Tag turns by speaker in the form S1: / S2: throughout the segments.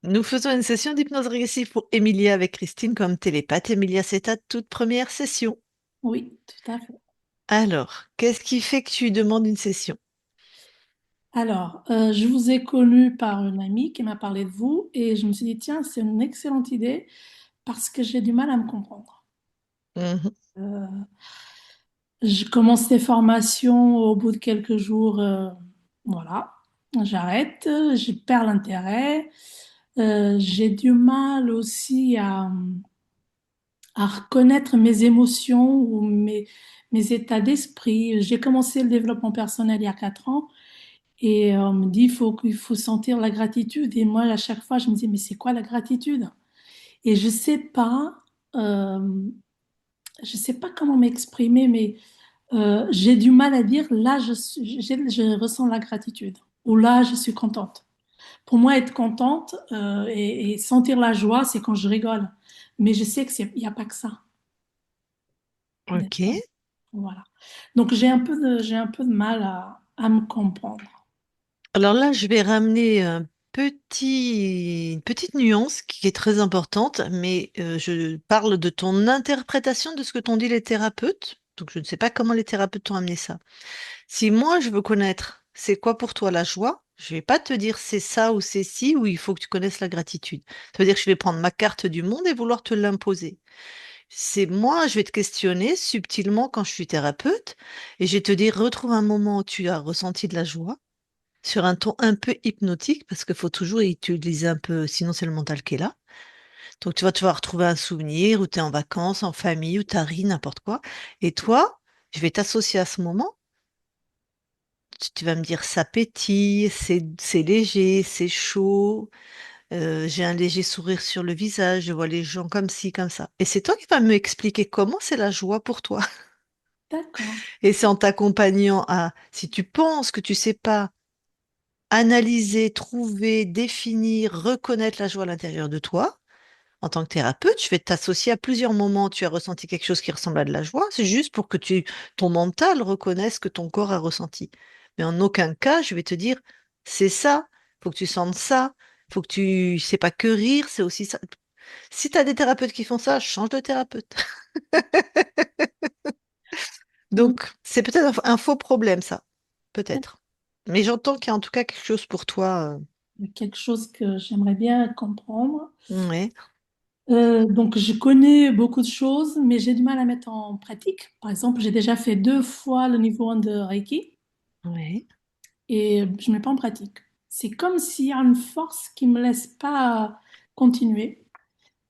S1: Nous faisons une session d'hypnose régressive pour Emilia avec Christine comme télépathe. Emilia, c'est ta toute première session.
S2: Oui, tout à fait.
S1: Alors, qu'est-ce qui fait que tu demandes une session?
S2: Alors, je vous ai connu par une amie qui m'a parlé de vous et je me suis dit, tiens, c'est une excellente idée parce que j'ai du mal à me comprendre.
S1: Mhm.
S2: Euh, je commence les formations au bout de quelques jours, voilà, j'arrête, je perds l'intérêt. J'ai du mal aussi à reconnaître mes émotions ou mes états d'esprit. J'ai commencé le développement personnel il y a 4 ans. Et on me dit, il faut sentir la gratitude. Et moi, à chaque fois, je me dis, mais c'est quoi la gratitude? Et euh, je sais pas comment m'exprimer, mais j'ai du mal à dire, là, je ressens la gratitude. Ou là, je suis contente. Pour moi, être contente et sentir la joie, c'est quand je rigole. Mais je sais il n'y a pas que ça.
S1: Ok.
S2: Voilà. Donc, j'ai un peu de mal à me comprendre.
S1: Alors là, je vais ramener une petite nuance qui est très importante, mais je parle de ton interprétation de ce que t'ont dit les thérapeutes. Donc, je ne sais pas comment les thérapeutes t'ont amené ça. Si moi, je veux connaître c'est quoi pour toi la joie, je vais pas te dire c'est ça ou c'est ci, ou il faut que tu connaisses la gratitude. Ça veut dire que je vais prendre ma carte du monde et vouloir te l'imposer. C'est moi, je vais te questionner subtilement quand je suis thérapeute et je vais te dire retrouve un moment où tu as ressenti de la joie sur un ton un peu hypnotique parce qu'il faut toujours utiliser un peu, sinon c'est le mental qui est là. Donc tu vas retrouver un souvenir où tu es en vacances, en famille, où tu as ri, n'importe quoi. Et toi, je vais t'associer à ce moment. Tu vas me dire ça pétille, c'est léger, c'est chaud, j'ai un léger sourire sur le visage, je vois les gens comme ci, comme ça. Et c'est toi qui vas me expliquer comment c'est la joie pour toi.
S2: D'accord.
S1: Et c'est en t'accompagnant à, si tu penses que tu sais pas analyser, trouver, définir, reconnaître la joie à l'intérieur de toi, en tant que thérapeute, je vais t'associer à plusieurs moments où tu as ressenti quelque chose qui ressemble à de la joie. C'est juste pour que ton mental reconnaisse que ton corps a ressenti. Mais en aucun cas, je vais te dire, c'est ça, faut que tu sentes ça, faut que tu, c'est pas que rire, c'est aussi ça. Si tu as des thérapeutes qui font ça, change de thérapeute. Donc, c'est peut-être un faux problème, ça. Peut-être. Mais j'entends qu'il y a en tout cas quelque chose pour toi.
S2: Quelque chose que j'aimerais bien comprendre.
S1: Ouais,
S2: Donc, je connais beaucoup de choses, mais j'ai du mal à mettre en pratique. Par exemple, j'ai déjà fait 2 fois le niveau 1 de Reiki
S1: ouais.
S2: et je ne mets pas en pratique. C'est comme s'il y a une force qui ne me laisse pas continuer.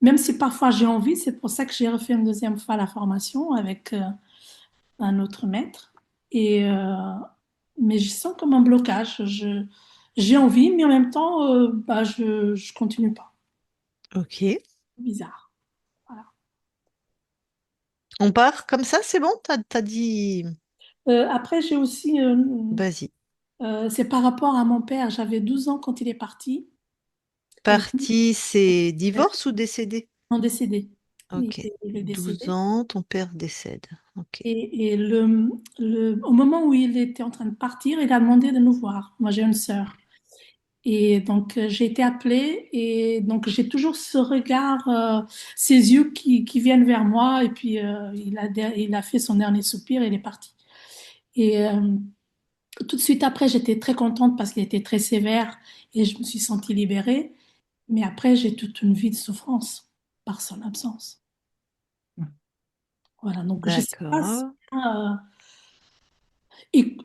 S2: Même si parfois j'ai envie, c'est pour ça que j'ai refait une deuxième fois la formation avec un autre maître. Et, mais je sens comme un blocage. J'ai envie, mais en même temps, je ne continue pas.
S1: Ok.
S2: Bizarre. Voilà.
S1: On part comme ça, c'est bon? T'as dit.
S2: Après, j'ai aussi,
S1: Vas-y.
S2: c'est par rapport à mon père. J'avais 12 ans quand il est parti. Et
S1: Parti, c'est
S2: euh,
S1: divorce ou décédé?
S2: non décédé.
S1: Ok.
S2: Il est
S1: 12
S2: décédé.
S1: ans, ton père décède. Ok.
S2: Et au moment où il était en train de partir, il a demandé de nous voir. Moi, j'ai une sœur. Et donc, j'ai été appelée et donc j'ai toujours ce regard, ces yeux qui viennent vers moi. Et puis, il a fait son dernier soupir et il est parti. Et tout de suite après, j'étais très contente parce qu'il était très sévère et je me suis sentie libérée. Mais après, j'ai toute une vie de souffrance par son absence. Voilà, donc je sais pas si,
S1: D'accord.
S2: et,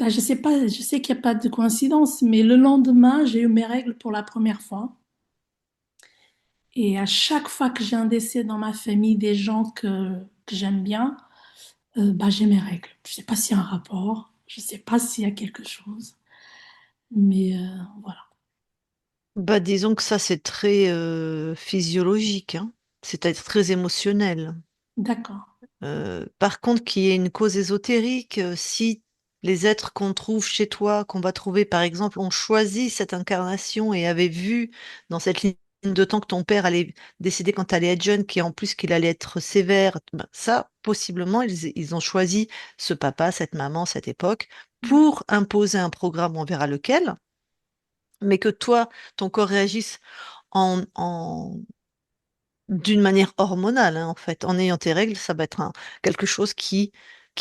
S2: je sais pas, je sais qu'il n'y a pas de coïncidence, mais le lendemain, j'ai eu mes règles pour la première fois. Et à chaque fois que j'ai un décès dans ma famille, des gens que j'aime bien, j'ai mes règles. Je sais pas s'il y a un rapport, je sais pas s'il y a quelque chose, mais voilà.
S1: Bah, disons que ça, c'est très physiologique, hein. C'est-à-dire très émotionnel.
S2: D'accord.
S1: Par contre, qu'il y ait une cause ésotérique, si les êtres qu'on trouve chez toi, qu'on va trouver, par exemple, ont choisi cette incarnation et avaient vu dans cette ligne de temps que ton père allait décéder quand tu allais être jeune, qui en plus qu'il allait être sévère, ben, ça, possiblement, ils ont choisi ce papa, cette maman, cette époque, pour imposer un programme, on verra lequel, mais que toi, ton corps réagisse. d'une manière hormonale, hein, en fait. En ayant tes règles, ça va être quelque chose qui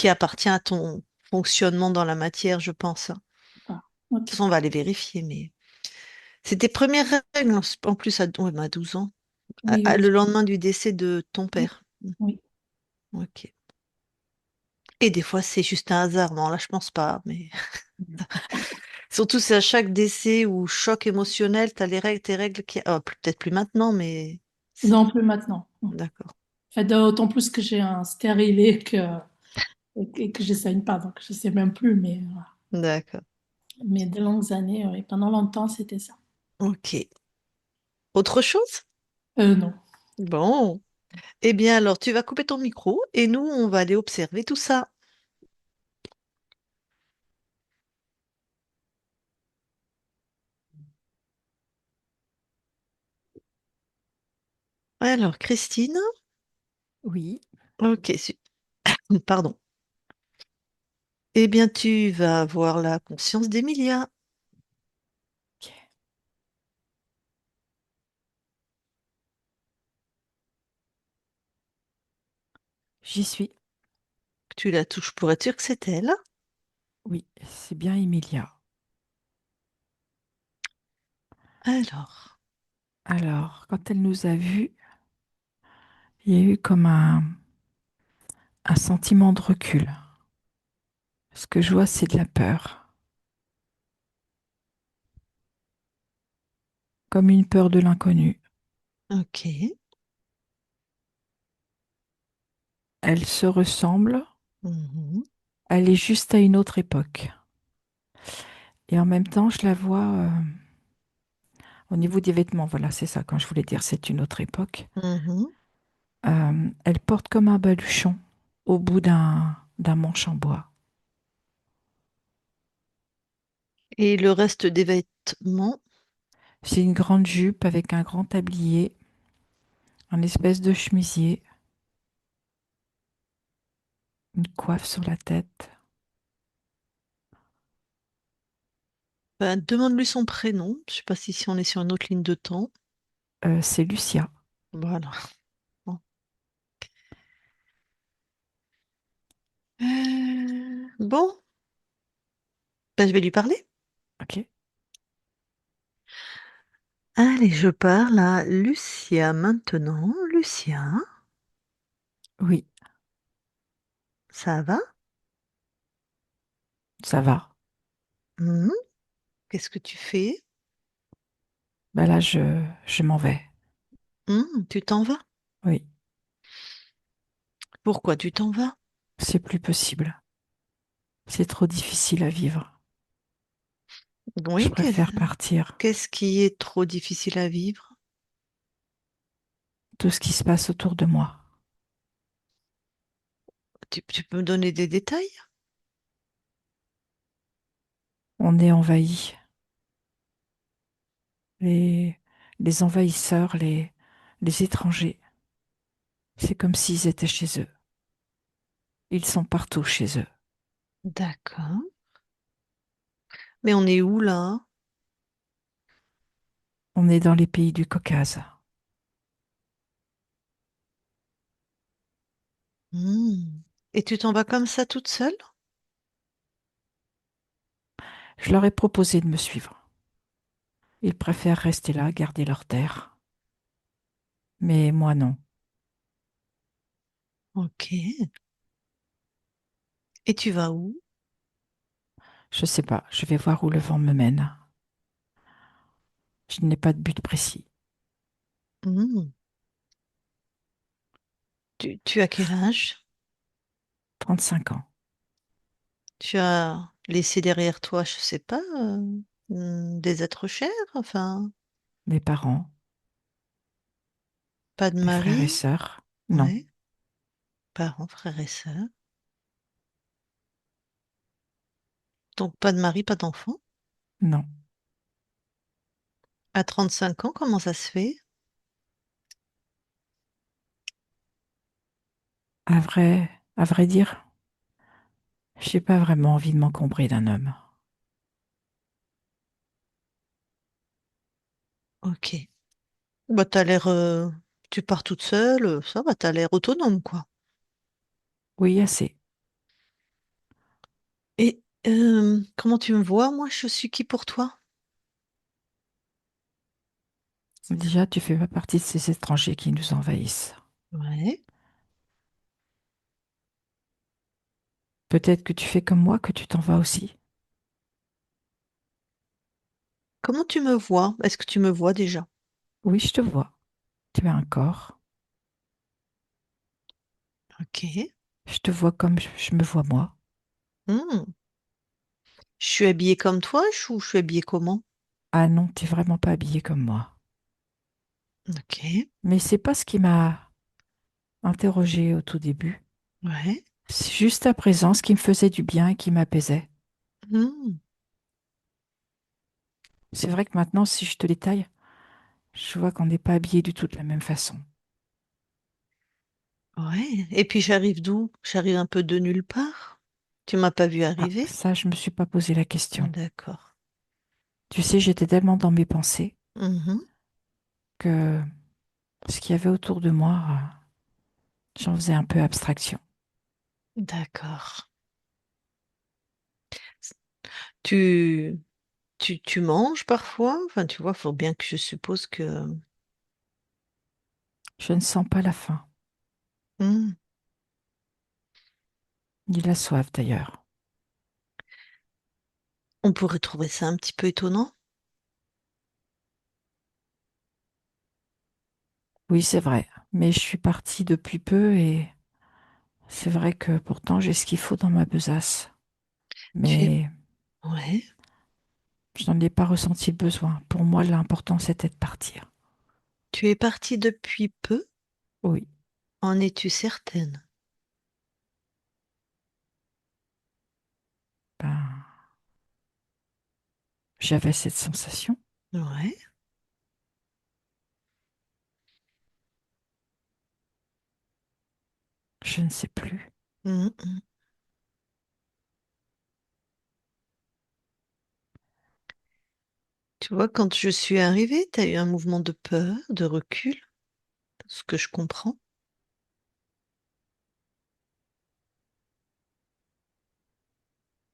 S1: appartient à ton fonctionnement dans la matière, je pense. De toute
S2: Ah, ok.
S1: façon, on va aller vérifier, mais c'est tes premières règles, en plus, ouais, mais à 12 ans,
S2: Oui, oui,
S1: le lendemain du décès de ton
S2: oui,
S1: père.
S2: oui.
S1: Ok. Et des fois, c'est juste un hasard. Non, là, je pense pas, mais surtout, c'est à chaque décès ou choc émotionnel, t'as les règles, tes règles qui... peut-être plus maintenant, mais...
S2: Non plus maintenant.
S1: D'accord.
S2: Fait, d'autant plus que j'ai un stérilet et que je saigne pas, donc je sais même plus, mais, voilà.
S1: D'accord.
S2: Mais de longues années, oui, pendant longtemps, c'était ça.
S1: Ok. Autre chose?
S2: Non.
S1: Bon. Eh bien, alors, tu vas couper ton micro et nous, on va aller observer tout ça. Alors, Christine,
S3: Oui,
S1: ok, pardon. Eh bien, tu vas avoir la conscience d'Emilia.
S3: ok. J'y suis.
S1: Tu la touches pour être sûr que c'est elle.
S3: Oui, c'est bien Emilia.
S1: Alors,
S3: Alors, quand elle nous a vus, il y a eu comme un sentiment de recul. Ce que je vois, c'est de la peur, comme une peur de l'inconnu.
S1: ok.
S3: Elle se ressemble,
S1: Mhm,
S3: elle est juste à une autre époque. Et en même temps, je la vois au niveau des vêtements. Voilà, c'est ça, quand je voulais dire c'est une autre époque.
S1: mhm.
S3: Elle porte comme un baluchon au bout d'un manche en bois.
S1: Et le reste des vêtements,
S3: C'est une grande jupe avec un grand tablier, un espèce de chemisier, une coiffe sur la tête.
S1: ben, demande-lui son prénom. Je sais pas si on est sur une autre ligne de temps.
S3: C'est Lucia.
S1: Voilà. Bon. Bon, ben, je vais lui parler.
S3: Ok.
S1: Allez, je parle à Lucia maintenant. Lucia,
S3: Oui,
S1: ça va?
S3: ça va.
S1: Mhm. Qu'est-ce que tu fais?
S3: Ben là, je m'en vais.
S1: Tu t'en vas?
S3: Oui,
S1: Pourquoi tu t'en vas?
S3: c'est plus possible. C'est trop difficile à vivre. Je
S1: Oui,
S3: préfère partir.
S1: qu'est-ce qui est trop difficile à vivre?
S3: Tout ce qui se passe autour de moi.
S1: Tu peux me donner des détails?
S3: On est envahi. Les, les envahisseurs, les étrangers, c'est comme s'ils étaient chez eux. Ils sont partout chez eux.
S1: D'accord. Mais on est où là?
S3: On est dans les pays du Caucase.
S1: Hmm. Et tu t'en vas comme ça toute seule?
S3: Je leur ai proposé de me suivre. Ils préfèrent rester là, garder leur terre. Mais moi non.
S1: Ok. Et tu vas où?
S3: Je sais pas, je vais voir où le vent me mène. Je n'ai pas de but précis.
S1: Hmm. Tu as quel âge?
S3: 35 ans.
S1: Tu as laissé derrière toi, je sais pas, des êtres chers? Enfin,
S3: Mes parents,
S1: pas de
S3: mes frères et
S1: mari?
S3: sœurs, non,
S1: Ouais. Parents, frères et sœurs. Donc pas de mari, pas d'enfant.
S3: non.
S1: À 35 ans, comment ça se fait?
S3: À vrai dire, j'ai pas vraiment envie de m'encombrer d'un homme.
S1: Ok. Bah, tu pars toute seule, ça va, t'as l'air autonome, quoi.
S3: Oui, assez.
S1: Et comment tu me vois, moi, je suis qui pour toi?
S3: Déjà, tu fais pas partie de ces étrangers qui nous envahissent.
S1: Ouais.
S3: Peut-être que tu fais comme moi, que tu t'en vas aussi.
S1: Comment tu me vois? Est-ce que tu me vois déjà?
S3: Oui, je te vois. Tu as un corps.
S1: Ok.
S3: Je te vois comme je me vois moi.
S1: Hmm. Je suis habillée comme toi ou je suis habillée comment?
S3: Ah non, t'es vraiment pas habillé comme moi.
S1: Ok.
S3: Mais c'est pas ce qui m'a interrogé au tout début.
S1: Ouais.
S3: C'est juste ta présence qui me faisait du bien et qui m'apaisait.
S1: Hmm.
S3: C'est vrai que maintenant, si je te détaille, je vois qu'on n'est pas habillé du tout de la même façon.
S1: Ouais. Et puis j'arrive d'où? J'arrive un peu de nulle part. Tu m'as pas vu
S3: Ah,
S1: arriver?
S3: ça, je me suis pas posé la question.
S1: D'accord.
S3: Tu sais, j'étais tellement dans mes pensées
S1: Mhm.
S3: que ce qu'il y avait autour de moi, j'en faisais un peu abstraction.
S1: D'accord. Tu, tu manges parfois? Enfin, tu vois, faut bien que je suppose que...
S3: Je ne sens pas la faim,
S1: Hmm.
S3: ni la soif d'ailleurs.
S1: On pourrait trouver ça un petit peu étonnant.
S3: Oui, c'est vrai, mais je suis partie depuis peu et c'est vrai que pourtant j'ai ce qu'il faut dans ma besace.
S1: Tu es...
S3: Mais
S1: Ouais.
S3: je n'en ai pas ressenti le besoin. Pour moi, l'important, c'était de partir.
S1: Tu es partie depuis peu?
S3: Oui,
S1: En es-tu certaine?
S3: ben, j'avais cette sensation.
S1: Ouais.
S3: Je ne sais plus.
S1: Mhm. Tu vois, quand je suis arrivée, tu as eu un mouvement de peur, de recul, ce que je comprends.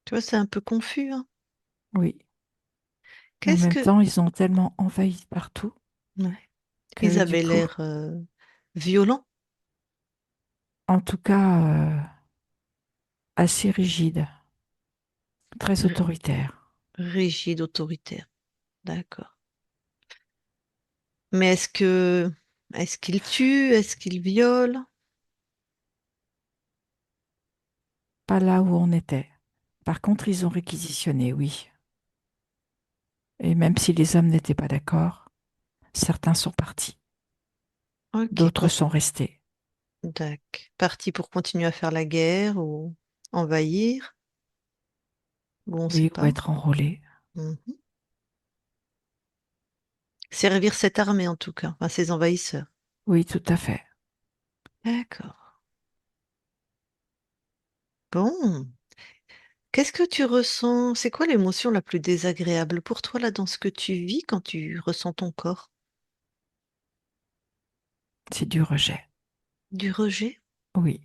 S1: Tu vois, c'est un peu confus, hein.
S3: Oui. Et en
S1: Qu'est-ce
S3: même
S1: que...
S3: temps, ils ont tellement envahi partout
S1: Ouais. Ils
S3: que du
S1: avaient
S3: coup,
S1: l'air violents,
S3: en tout cas, assez rigide, très
S1: r-
S3: autoritaire.
S1: rigides, autoritaires. D'accord. Mais est-ce qu'ils tuent? Est-ce qu'ils violent?
S3: Pas là où on était. Par contre, ils ont réquisitionné, oui. Et même si les hommes n'étaient pas d'accord, certains sont partis,
S1: Ok,
S3: d'autres sont restés.
S1: d'accord. Partis pour continuer à faire la guerre ou envahir? Bon, on ne sait
S3: Oui, ou
S1: pas.
S3: être enrôlés.
S1: Mhm. Servir cette armée en tout cas, enfin, ces envahisseurs.
S3: Oui, tout à fait.
S1: D'accord. Bon. Qu'est-ce que tu ressens? C'est quoi l'émotion la plus désagréable pour toi là dans ce que tu vis quand tu ressens ton corps?
S3: C'est du rejet.
S1: Du rejet?
S3: Oui,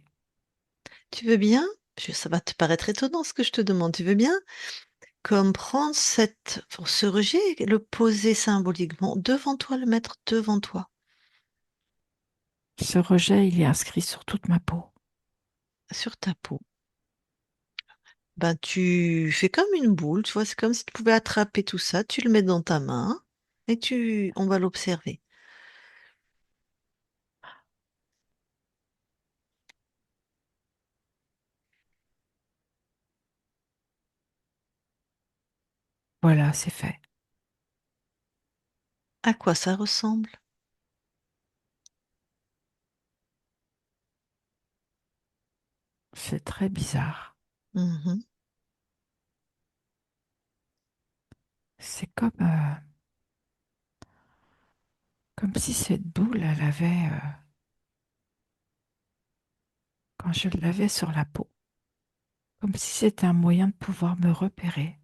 S1: Tu veux bien? Ça va te paraître étonnant ce que je te demande. Tu veux bien comme prendre ce rejet et le poser symboliquement devant toi, le mettre devant toi,
S3: ce rejet, il est inscrit sur toute ma peau.
S1: sur ta peau. Ben, tu fais comme une boule, tu vois, c'est comme si tu pouvais attraper tout ça, tu le mets dans ta main et on va l'observer.
S3: Voilà, c'est fait.
S1: À quoi ça ressemble?
S3: C'est très bizarre.
S1: Mhm.
S3: C'est comme si cette boule, elle avait, quand je l'avais sur la peau, comme si c'était un moyen de pouvoir me repérer,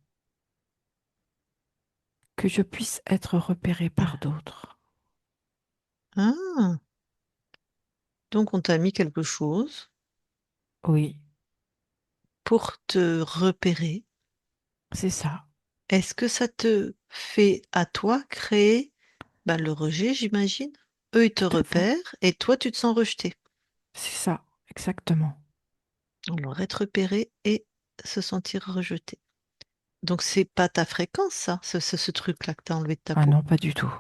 S3: que je puisse être repéré par d'autres.
S1: Ah, donc on t'a mis quelque chose
S3: Oui,
S1: pour te repérer.
S3: c'est ça,
S1: Est-ce que ça te fait à toi créer bah, le rejet, j'imagine? Eux, ils te
S3: tout à fait.
S1: repèrent et toi, tu te sens rejeté.
S3: C'est ça, exactement.
S1: Alors, être repéré et se sentir rejeté. Donc, c'est pas ta fréquence, ça, ce truc-là que tu as enlevé de ta
S3: Ah
S1: peau.
S3: non, pas du tout.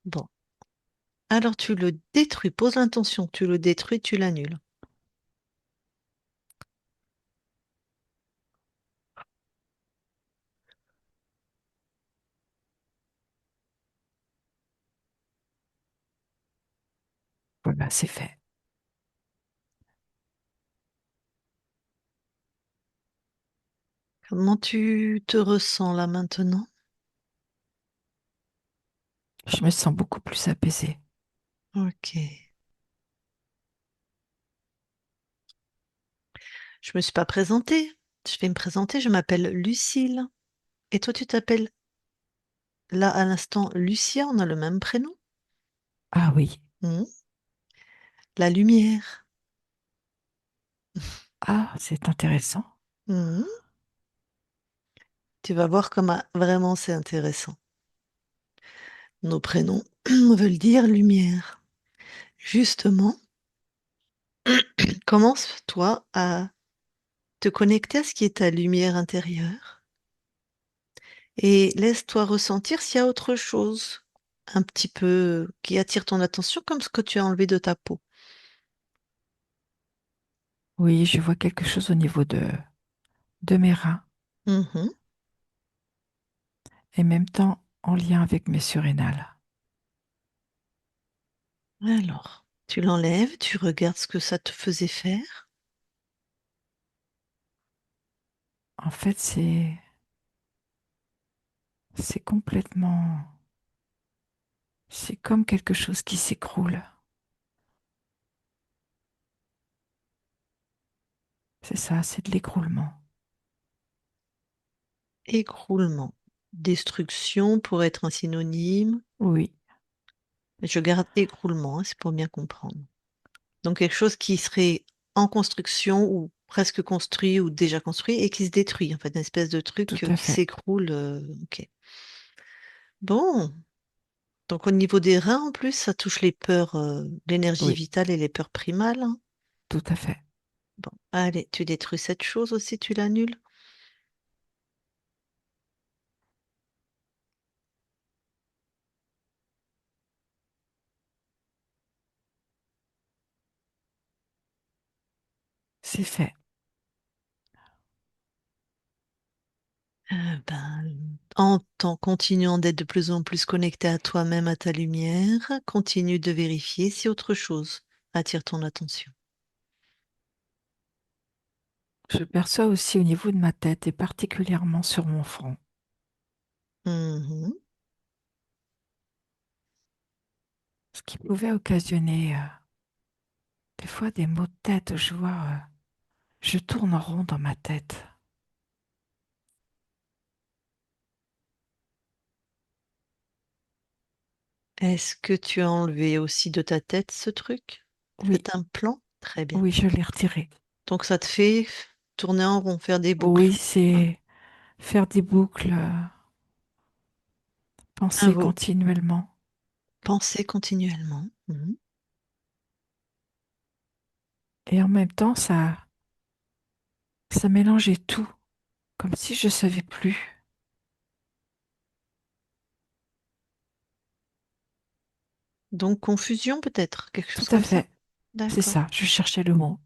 S1: Bon. Alors, tu le détruis, pose l'intention, tu le détruis, tu l'annules.
S3: Voilà, c'est fait.
S1: Comment tu te ressens là maintenant?
S3: Je me sens beaucoup plus apaisée.
S1: Ok. Je me suis pas présentée. Je vais me présenter, je m'appelle Lucille. Et toi, tu t'appelles là à l'instant Lucia, on a le même prénom.
S3: Ah oui,
S1: Mhm. La lumière.
S3: ah, c'est intéressant.
S1: Mhm. Tu vas voir comment vraiment c'est intéressant. Nos prénoms veulent dire lumière. Justement, commence toi à te connecter à ce qui est ta lumière intérieure et laisse-toi ressentir s'il y a autre chose un petit peu qui attire ton attention comme ce que tu as enlevé de ta peau.
S3: Oui, je vois quelque chose au niveau de mes reins
S1: Mhm.
S3: et en même temps en lien avec mes surrénales.
S1: Alors, tu l'enlèves, tu regardes ce que ça te faisait faire.
S3: En fait, c'est complètement, c'est comme quelque chose qui s'écroule. C'est ça, c'est de l'écroulement.
S1: Écroulement. Destruction pourrait être un synonyme.
S3: Oui,
S1: Je garde écroulement, hein, c'est pour bien comprendre. Donc quelque chose qui serait en construction ou presque construit ou déjà construit et qui se détruit, en fait, une espèce de
S3: tout
S1: truc
S3: à
S1: qui
S3: fait.
S1: s'écroule. Ok. Bon, donc au niveau des reins, en plus, ça touche les peurs, l'énergie
S3: Oui,
S1: vitale et les peurs primales, hein.
S3: tout à fait.
S1: Bon, allez, tu détruis cette chose aussi, tu l'annules.
S3: C'est fait.
S1: Continuant d'être de plus en plus connecté à toi-même, à ta lumière, continue de vérifier si autre chose attire ton attention.
S3: Je perçois aussi au niveau de ma tête et particulièrement sur mon front,
S1: Mhm.
S3: ce qui pouvait occasionner des fois des maux de tête. Je vois, je tourne en rond dans ma tête.
S1: Est-ce que tu as enlevé aussi de ta tête ce truc?
S3: Oui,
S1: Cet implant? Très bien.
S3: oui, je l'ai retiré.
S1: Donc ça te fait tourner en rond, faire des
S3: Oui,
S1: boucles.
S3: c'est faire des boucles,
S1: Un
S3: penser
S1: veau.
S3: continuellement.
S1: Penser continuellement. Mhm.
S3: Et en même temps, ça mélangeait tout, comme si je savais plus.
S1: Donc confusion peut-être, quelque
S3: Tout
S1: chose
S3: à
S1: comme ça?
S3: fait, c'est
S1: D'accord.
S3: ça, je cherchais le mot.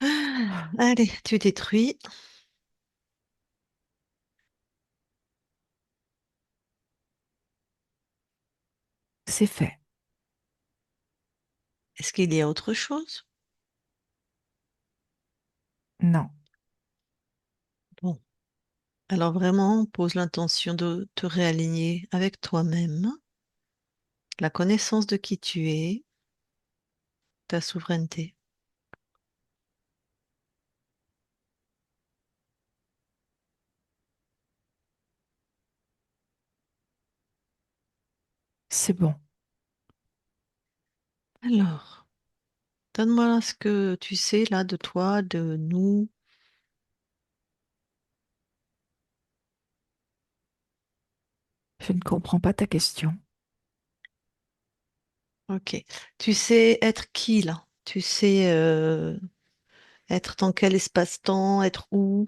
S1: Ah, allez, tu détruis.
S3: C'est fait.
S1: Est-ce qu'il y a autre chose?
S3: Non,
S1: Bon. Alors vraiment, pose l'intention de te réaligner avec toi-même, la connaissance de qui tu es, ta souveraineté.
S3: C'est bon.
S1: Alors, donne-moi ce que tu sais là de toi, de nous.
S3: Je ne comprends pas ta question.
S1: Ok. Tu sais être qui là? Tu sais être dans quel espace-temps, être où?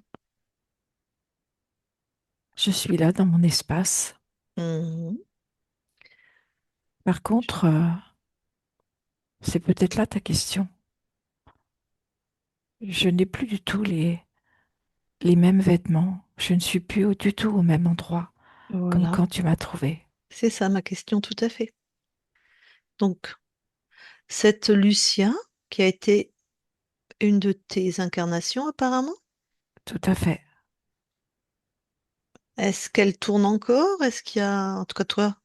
S3: Je suis là dans mon espace.
S1: Mhm.
S3: Par contre, c'est peut-être là ta question. Je n'ai plus du tout les mêmes vêtements. Je ne suis plus du tout au même endroit, comme
S1: Voilà.
S3: quand tu m'as trouvé.
S1: C'est ça ma question, tout à fait. Donc, cette Lucia, qui a été une de tes incarnations apparemment,
S3: Tout à fait.
S1: est-ce qu'elle tourne encore? Est-ce qu'il y a, en tout cas toi,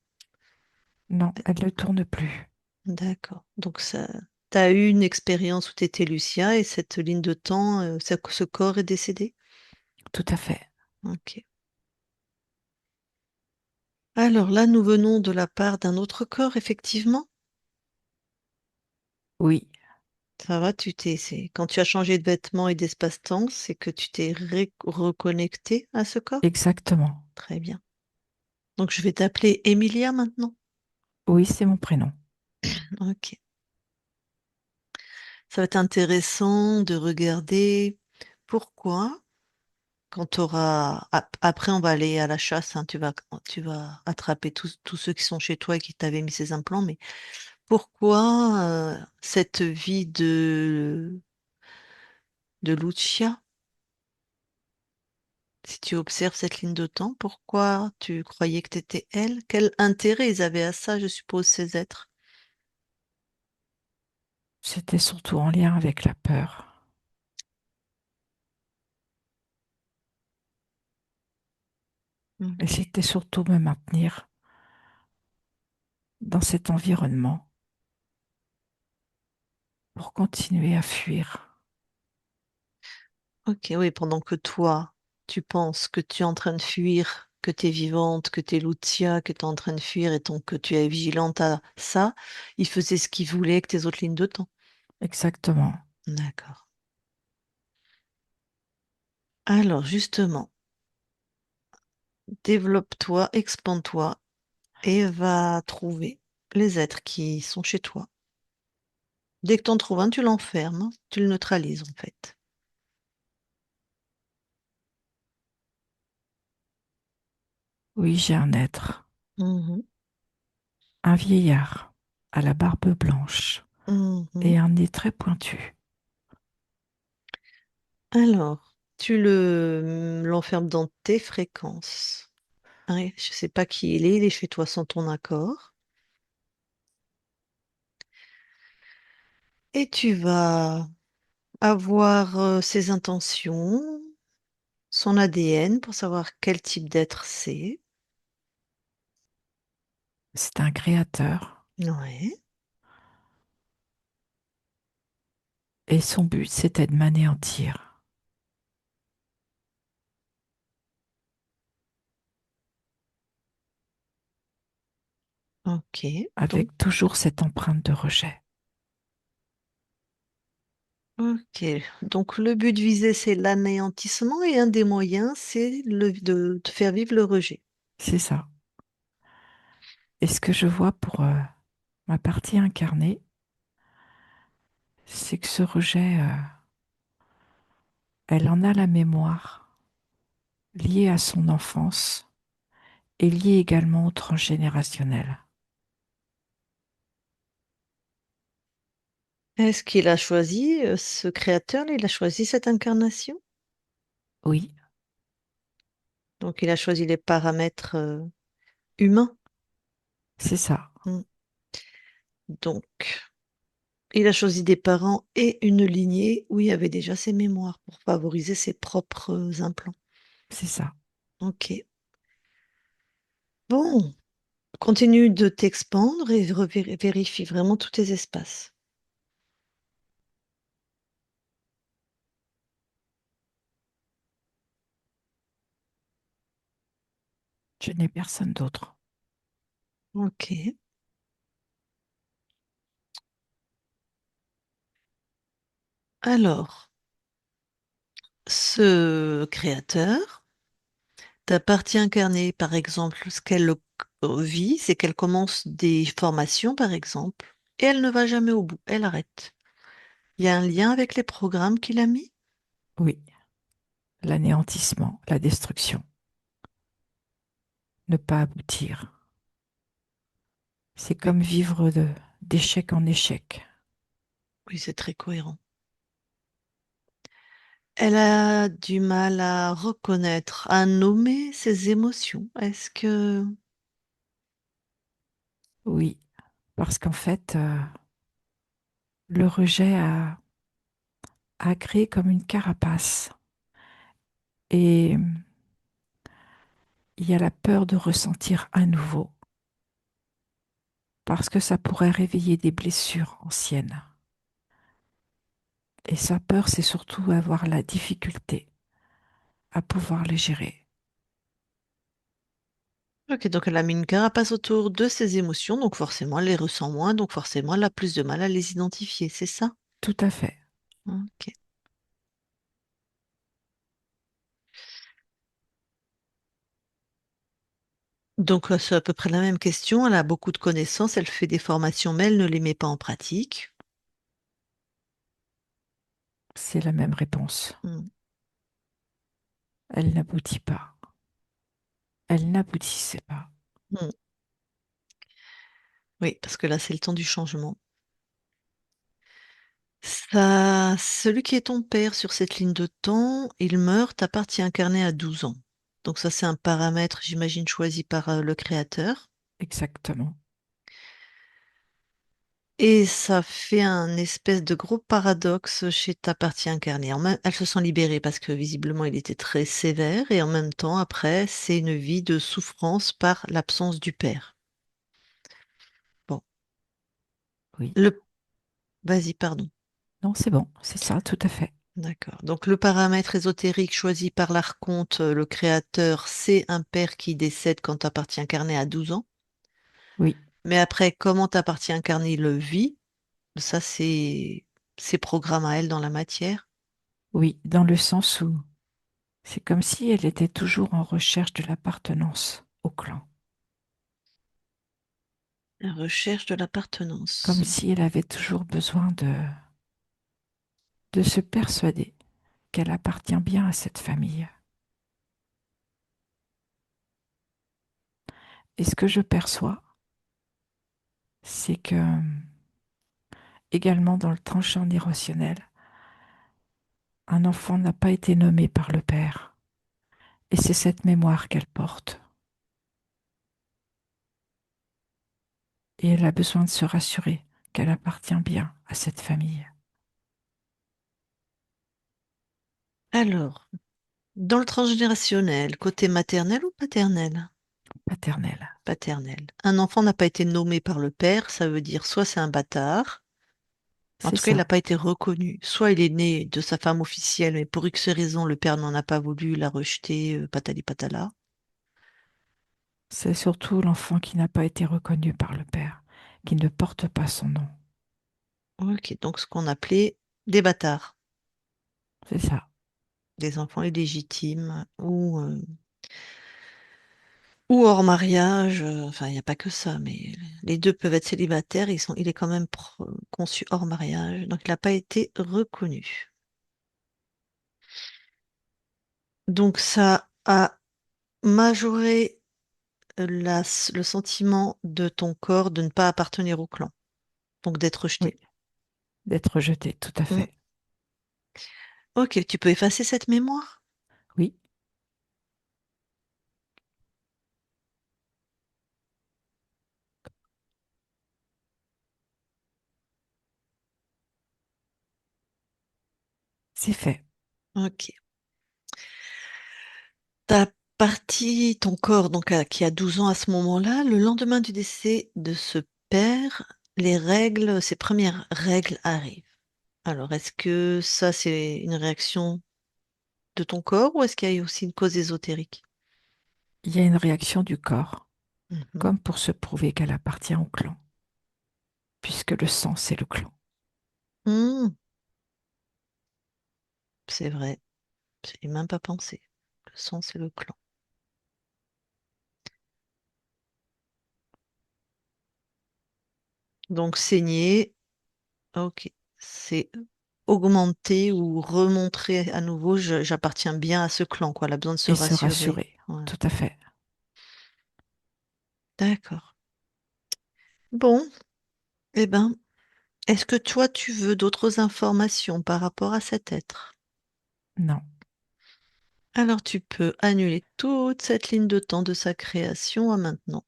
S3: Non, elle ne tourne plus.
S1: d'accord. Donc ça, t'as eu une expérience où tu étais Lucia et cette ligne de temps, ce corps est décédé?
S3: Tout à fait.
S1: Ok. Alors là, nous venons de la part d'un autre corps, effectivement.
S3: Oui,
S1: Ça va, quand tu as changé de vêtements et d'espace-temps, c'est que tu t'es reconnecté à ce corps?
S3: exactement.
S1: Très bien. Donc je vais t'appeler Emilia maintenant.
S3: Oui, c'est mon prénom.
S1: Ok. Ça va être intéressant de regarder pourquoi, quand tu auras... Après, on va aller à la chasse, hein, tu vas attraper tous ceux qui sont chez toi et qui t'avaient mis ces implants, mais pourquoi cette vie de Lucia, si tu observes cette ligne de temps, pourquoi tu croyais que tu étais elle? Quel intérêt ils avaient à ça, je suppose, ces êtres?
S3: C'était surtout en lien avec la peur. Et
S1: Ok.
S3: c'était surtout me maintenir dans cet environnement pour continuer à fuir.
S1: Ok, oui, pendant que toi, tu penses que tu es en train de fuir, que tu es vivante, que tu es Lucia, que tu es en train de fuir et donc que tu es vigilante à ça, ils faisaient ce qu'ils voulaient avec tes autres lignes de temps.
S3: Exactement.
S1: D'accord. Alors, justement, développe-toi, expande-toi et va trouver les êtres qui sont chez toi. Dès que tu en trouves un, tu l'enfermes, tu le neutralises en fait.
S3: Oui, j'ai un être,
S1: Mhm,
S3: un vieillard, à la barbe blanche
S1: mhm.
S3: et un nez très pointu.
S1: Alors, l'enfermes dans tes fréquences. Ouais, je sais pas qui il est chez toi sans ton accord. Et tu vas avoir ses intentions, son ADN pour savoir quel type d'être c'est.
S3: C'est un créateur
S1: Ouais,
S3: et son but, c'était de m'anéantir
S1: ok. Donc,
S3: avec toujours cette empreinte de rejet.
S1: ok. Donc le but visé, c'est l'anéantissement et un des moyens, c'est de te faire vivre le rejet.
S3: C'est ça. Et ce que je vois pour ma partie incarnée, c'est que ce rejet, elle en a la mémoire liée à son enfance et liée également au transgénérationnel.
S1: Est-ce qu'il a choisi, ce créateur, il a choisi cette incarnation?
S3: Oui,
S1: Donc il a choisi les paramètres humains.
S3: c'est ça,
S1: Hmm. Donc, il a choisi des parents et une lignée où il y avait déjà ses mémoires pour favoriser ses propres implants.
S3: c'est ça.
S1: Ok. Bon, continue de t'expandre et vérifie vraiment tous tes espaces.
S3: Je n'ai personne d'autre.
S1: Ok. Alors, ce créateur, ta partie incarnée, par exemple, ce qu'elle vit, c'est qu'elle commence des formations, par exemple, et elle ne va jamais au bout, elle arrête. Il y a un lien avec les programmes qu'il a mis?
S3: Oui, l'anéantissement, la destruction, ne pas aboutir. C'est
S1: Oui,
S3: comme vivre d'échec en échec.
S1: oui, c'est très cohérent. Elle a du mal à reconnaître, à nommer ses émotions. Est-ce que...
S3: Oui, parce qu'en fait, le rejet a créé comme une carapace. Et il y a la peur de ressentir à nouveau, parce que ça pourrait réveiller des blessures anciennes. Et sa peur, c'est surtout avoir la difficulté à pouvoir les gérer.
S1: Ok, donc elle a mis une carapace autour de ses émotions, donc forcément elle les ressent moins, donc forcément elle a plus de mal à les identifier, c'est ça?
S3: Tout à fait.
S1: Ok. Donc c'est à peu près la même question. Elle a beaucoup de connaissances, elle fait des formations, mais elle ne les met pas en pratique.
S3: C'est la même réponse.
S1: Hmm.
S3: Elle n'aboutit pas. Elle n'aboutissait pas.
S1: Hmm. Oui, parce que là c'est le temps du changement. Ça, celui qui est ton père sur cette ligne de temps, il meurt, ta partie incarnée à 12 ans. Donc ça c'est un paramètre, j'imagine, choisi par le créateur.
S3: Exactement.
S1: Et ça fait un espèce de gros paradoxe chez ta partie incarnée. Elle se sent libérée parce que visiblement il était très sévère et en même temps, après, c'est une vie de souffrance par l'absence du père. Bon,
S3: Oui.
S1: le... Vas-y, pardon.
S3: Non, c'est bon. C'est ça, tout à fait.
S1: D'accord. Donc le paramètre ésotérique choisi par l'archonte, le créateur, c'est un père qui décède quand ta partie incarnée a 12 ans.
S3: Oui.
S1: Mais après, comment ta partie incarnée le vit, ça c'est ses programmes à elle dans la matière.
S3: Oui. Dans le sens où c'est comme si elle était toujours en recherche de l'appartenance au clan.
S1: La recherche de
S3: Comme
S1: l'appartenance.
S3: si elle avait toujours besoin de se persuader qu'elle appartient bien à cette famille. Et ce que je perçois, c'est que également dans le tranchant émotionnel, un enfant n'a pas été nommé par le père. Et c'est cette mémoire qu'elle porte. Et elle a besoin de se rassurer qu'elle appartient bien à cette famille
S1: Alors, dans le transgénérationnel, côté maternel ou paternel?
S3: paternelle.
S1: Paternel. Un enfant n'a pas été nommé par le père, ça veut dire soit c'est un bâtard, en
S3: C'est
S1: tout cas il n'a
S3: ça.
S1: pas été reconnu, soit il est né de sa femme officielle, mais pour X raison le père n'en a pas voulu, l'a rejeté, patali patala.
S3: C'est surtout l'enfant qui n'a pas été reconnu par le père, qui ne porte pas son nom.
S1: Ok, donc ce qu'on appelait des bâtards,
S3: C'est ça.
S1: des enfants illégitimes ou hors mariage, enfin il n'y a pas que ça, mais les deux peuvent être célibataires, il est quand même conçu hors mariage, donc il n'a pas été reconnu. Donc ça a majoré le sentiment de ton corps de ne pas appartenir au clan, donc d'être rejeté.
S3: Oui, d'être rejeté, tout à
S1: Mm.
S3: fait.
S1: Ok, tu peux effacer cette mémoire?
S3: Oui, c'est fait.
S1: Ok. Ta partie, ton corps, donc qui a 12 ans à ce moment-là, le lendemain du décès de ce père, les règles, ses premières règles arrivent. Alors, est-ce que ça, c'est une réaction de ton corps ou est-ce qu'il y a aussi une cause ésotérique?
S3: Il y a une réaction du corps,
S1: Mhm.
S3: comme pour se prouver qu'elle appartient au clan, puisque le sang, c'est le clan.
S1: Hmm. c'est vrai. J'ai même pas pensé. Le sang, c'est le clan. Donc, saigner, ok. C'est augmenter ou remontrer à nouveau, j'appartiens bien à ce clan, quoi. Elle a besoin de se
S3: Et se
S1: rassurer.
S3: rassurer.
S1: Ouais.
S3: Tout à fait.
S1: D'accord. Bon, eh ben, est-ce que toi, tu veux d'autres informations par rapport à cet être?
S3: Non.
S1: Alors, tu peux annuler toute cette ligne de temps de sa création à maintenant.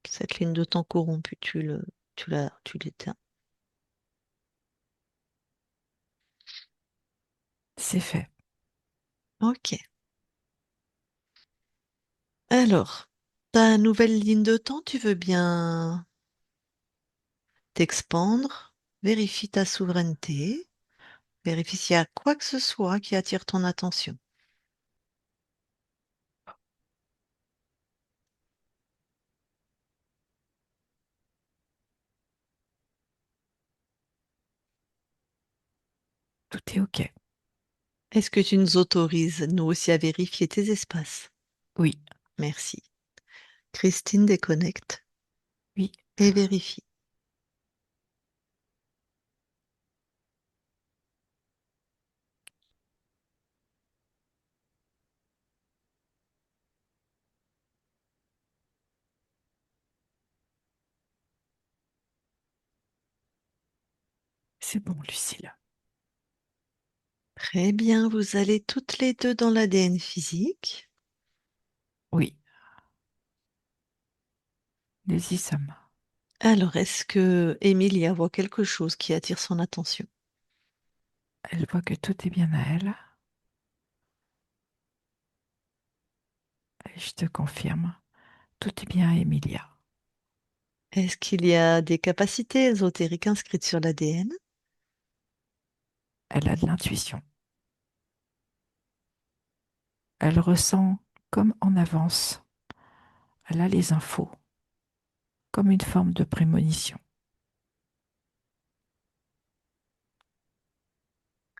S1: Cette ligne de temps corrompue, tu l'éteins.
S3: C'est fait.
S1: Ok. Alors, ta nouvelle ligne de temps, tu veux bien t'expandre, vérifie ta souveraineté, vérifie s'il y a quoi que ce soit qui attire ton attention.
S3: Tout est OK.
S1: Est-ce que tu nous autorises, nous aussi, à vérifier tes espaces?
S3: Oui.
S1: Merci. Christine déconnecte
S3: Oui.
S1: et vérifie.
S3: C'est bon, Lucille.
S1: Très bien, vous allez toutes les deux dans l'ADN physique.
S3: Oui. Nous y sommes.
S1: Alors, est-ce que Emilia voit quelque chose qui attire son attention?
S3: Elle voit que tout est bien à elle. Et je te confirme, tout est bien à Emilia.
S1: Est-ce qu'il y a des capacités ésotériques inscrites sur l'ADN?
S3: Elle a de l'intuition. Elle ressent comme en avance. Elle a les infos, comme une forme de prémonition.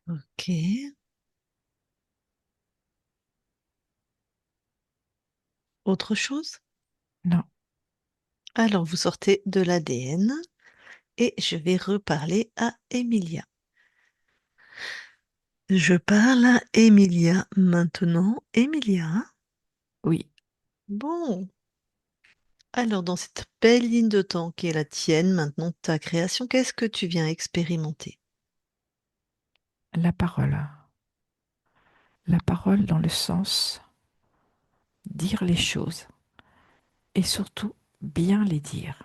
S1: Ok. Autre chose?
S3: Non,
S1: Alors, vous sortez de l'ADN et je vais reparler à Emilia. Je parle à Emilia maintenant. Emilia,
S3: oui,
S1: bon. Alors, dans cette belle ligne de temps qui est la tienne, maintenant ta création, qu'est-ce que tu viens expérimenter?
S3: la parole. La parole dans le sens dire les choses et surtout bien les dire.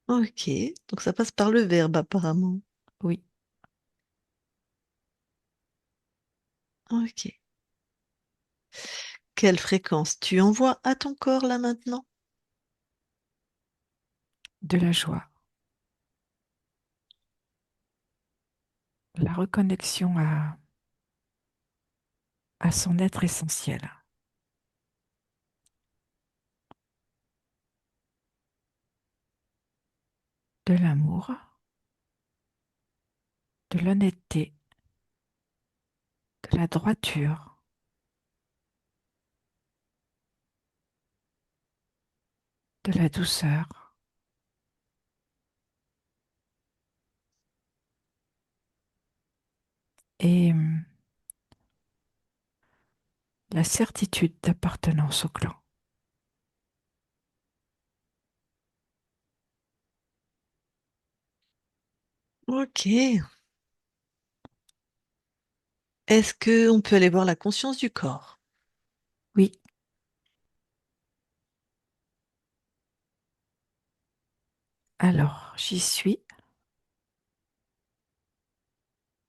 S1: Ok, donc ça passe par le verbe apparemment.
S3: Oui,
S1: Ok. Quelle fréquence tu envoies à ton corps là maintenant?
S3: de la joie, la reconnexion à son être essentiel, de l'amour, de l'honnêteté, de la droiture, de la douceur et la certitude d'appartenance au clan.
S1: Ok. Est-ce que on peut aller voir la conscience du corps?
S3: Oui, alors j'y suis.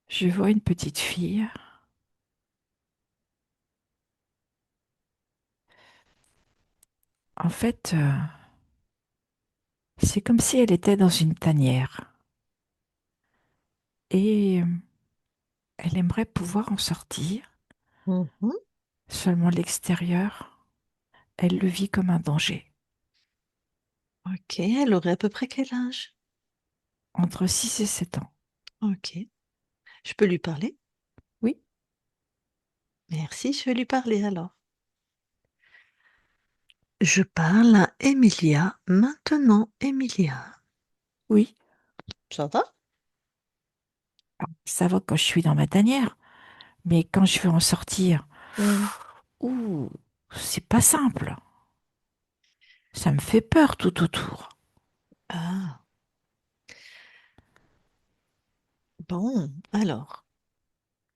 S3: Je vois une petite fille. En fait, c'est comme si elle était dans une tanière et elle aimerait pouvoir en sortir.
S1: Mhm.
S3: Seulement l'extérieur, elle le vit comme un danger.
S1: Ok, elle aurait à peu près quel âge?
S3: entre 6 et 7 ans.
S1: Ok. Je peux lui parler?
S3: Oui,
S1: Merci, je vais lui parler alors. Je parle à Emilia maintenant, Emilia.
S3: oui.
S1: Ça va?
S3: Ça va quand je suis dans ma tanière, mais quand je veux en sortir,
S1: Hmm.
S3: ouh, c'est pas simple. Ça me fait peur tout autour.
S1: Ah, bon, alors,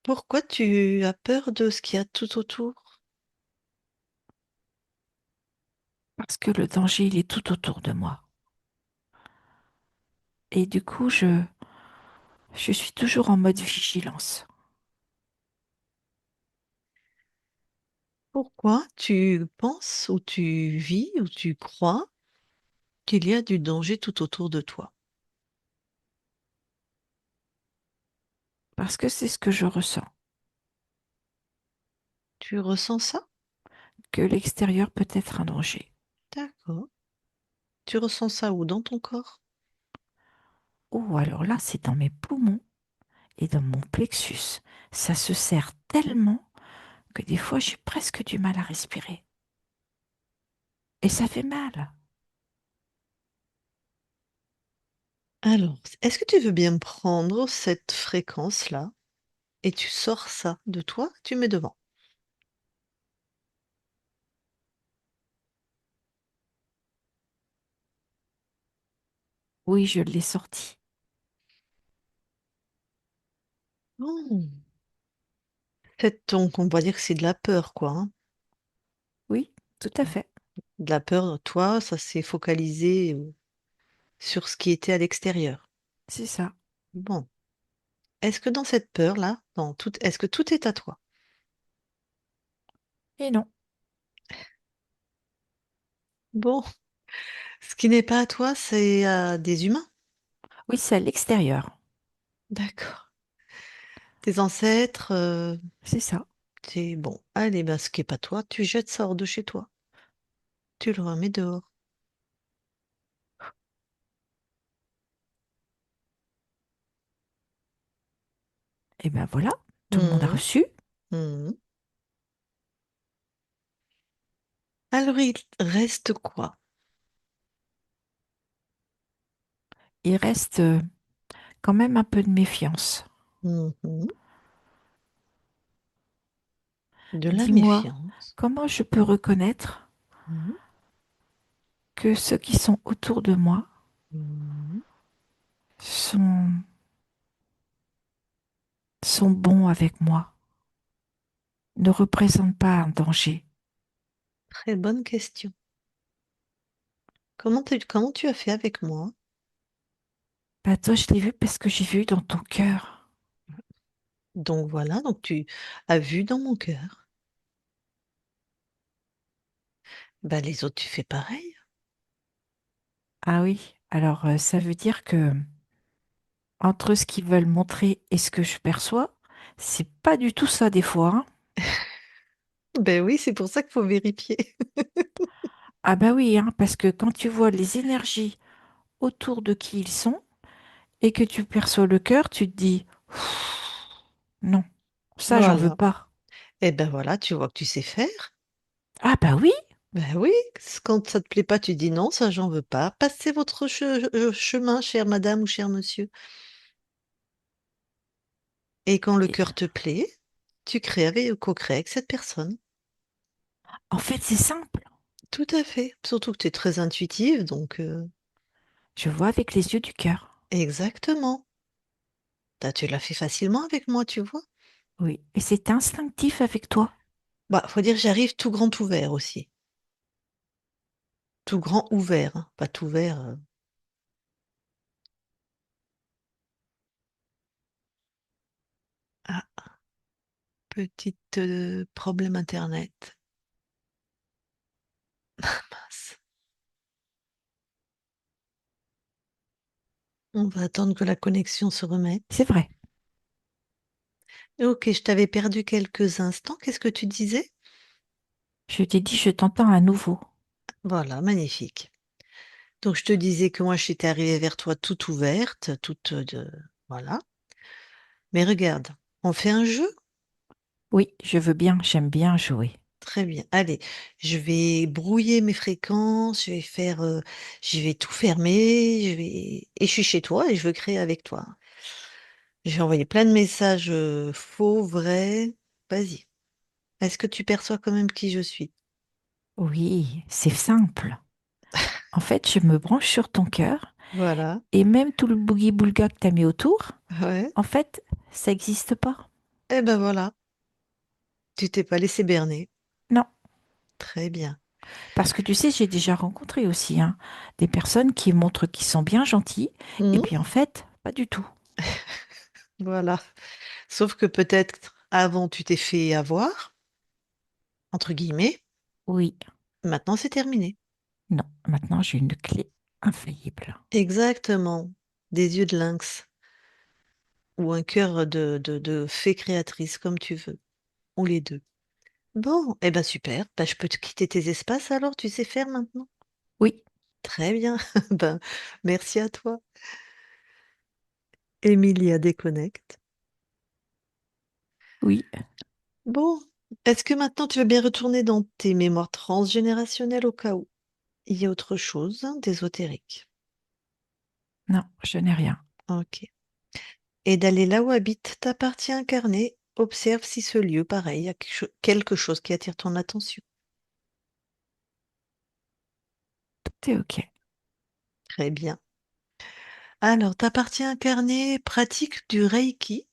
S1: pourquoi tu as peur de ce qu'il y a tout autour?
S3: Parce que le danger, il est tout autour de moi. Et du coup, je suis toujours en mode vigilance.
S1: Pourquoi tu penses ou tu vis ou tu crois qu'il y a du danger tout autour de toi?
S3: Parce que c'est ce que je ressens.
S1: Tu ressens ça?
S3: Que l'extérieur peut être un danger.
S1: D'accord. Tu ressens ça où? Dans ton corps?
S3: Oh, alors là, c'est dans mes poumons et dans mon plexus. Ça se serre tellement que des fois, j'ai presque du mal à respirer. Et ça fait mal.
S1: Alors, est-ce que tu veux bien prendre cette fréquence-là et tu sors ça de toi, tu mets devant?
S3: Oui, je l'ai sorti.
S1: Oh. Donc, on va dire que c'est de la peur, quoi, hein.
S3: Oui, tout à fait.
S1: De la peur, toi, ça s'est focalisé sur ce qui était à l'extérieur.
S3: C'est ça.
S1: Bon. Est-ce que dans cette peur-là, est-ce que tout est à toi?
S3: Et non.
S1: Bon. Ce qui n'est pas à toi, c'est à des humains.
S3: Oui, c'est à l'extérieur.
S1: D'accord. Tes ancêtres,
S3: C'est ça.
S1: c'est bon. Allez, ben, ce qui n'est pas toi, tu jettes ça hors de chez toi. Tu le remets dehors.
S3: Et ben voilà, tout le monde a
S1: Mhm,
S3: reçu.
S1: mhm. Alors, il reste quoi?
S3: Il reste quand même un peu de méfiance.
S1: Mhm. De la
S3: Dis-moi,
S1: méfiance.
S3: comment je peux reconnaître
S1: Mhm,
S3: que ceux qui sont autour de moi
S1: mhm.
S3: sont, sont bons avec moi, ne représentent pas un danger?
S1: Très bonne question. Comment tu as fait avec moi?
S3: Bah toi, je l'ai vu parce que j'ai vu dans ton cœur.
S1: Donc voilà, donc tu as vu dans mon cœur. Bah, les autres, tu fais pareil.
S3: Ah oui, alors ça veut dire que entre ce qu'ils veulent montrer et ce que je perçois, c'est pas du tout ça des fois, hein.
S1: Ben oui, c'est pour ça qu'il faut vérifier.
S3: Ah bah oui, hein, parce que quand tu vois les énergies autour de qui ils sont et que tu perçois le cœur, tu te dis non, ça j'en veux
S1: Voilà.
S3: pas.
S1: Et ben voilà, tu vois que tu sais faire.
S3: Ah bah oui,
S1: Ben oui, quand ça te plaît pas, tu dis non, ça j'en veux pas. Passez votre chemin, chère madame ou cher monsieur. Et quand le
S3: et-
S1: cœur te plaît, tu crées avec, co-crées avec cette personne.
S3: en fait c'est simple.
S1: Tout à fait. Surtout que tu es très intuitive, donc
S3: Je vois avec les yeux du cœur.
S1: exactement. Tu l'as fait facilement avec moi, tu vois.
S3: Oui, et c'est instinctif avec toi.
S1: Bah, faut dire, j'arrive tout grand ouvert aussi. Tout grand ouvert, hein, pas tout vert. Ah, petit problème internet. Mince. On va attendre que la connexion se remette.
S3: C'est vrai.
S1: Ok, je t'avais perdu quelques instants. Qu'est-ce que tu disais?
S3: Je t'ai dit, je t'entends à nouveau.
S1: Voilà, magnifique. Donc, je te disais que moi, j'étais arrivée vers toi toute ouverte, voilà. Mais regarde, on fait un jeu?
S3: Oui, je veux bien, j'aime bien jouer.
S1: Très bien. Allez, je vais brouiller mes fréquences, je vais tout fermer, et je suis chez toi et je veux créer avec toi. Je vais envoyer plein de messages faux, vrais. Vas-y. Est-ce que tu perçois quand même qui je suis?
S3: Oui, c'est simple. En fait, je me branche sur ton cœur
S1: Voilà.
S3: et même tout le boogie-boulga que tu as mis autour,
S1: Ouais.
S3: en fait, ça n'existe pas.
S1: Eh ben voilà. Tu t'es pas laissé berner.
S3: Non,
S1: Très bien.
S3: parce que tu sais, j'ai déjà rencontré aussi hein, des personnes qui montrent qu'ils sont bien gentils et
S1: Mhm.
S3: puis en fait, pas du tout.
S1: Voilà. Sauf que peut-être avant tu t'es fait avoir, entre guillemets.
S3: Oui,
S1: Maintenant c'est terminé.
S3: non, maintenant j'ai une clé infaillible.
S1: Exactement. Des yeux de lynx ou un cœur de fée créatrice, comme tu veux. Ou les deux. Bon, eh ben super. Ben, je peux te quitter tes espaces alors, tu sais faire maintenant?
S3: Oui,
S1: Très bien. Ben, merci à toi. Emilia déconnecte.
S3: oui,
S1: Bon, est-ce que maintenant tu veux bien retourner dans tes mémoires transgénérationnelles au cas où il y a autre chose d'ésotérique?
S3: non, je n'ai rien.
S1: Ok. Et d'aller là où habite ta partie incarnée, observe si ce lieu, pareil, a quelque chose qui attire ton attention.
S3: Tout est OK.
S1: Très bien. Alors, ta partie incarnée pratique du Reiki.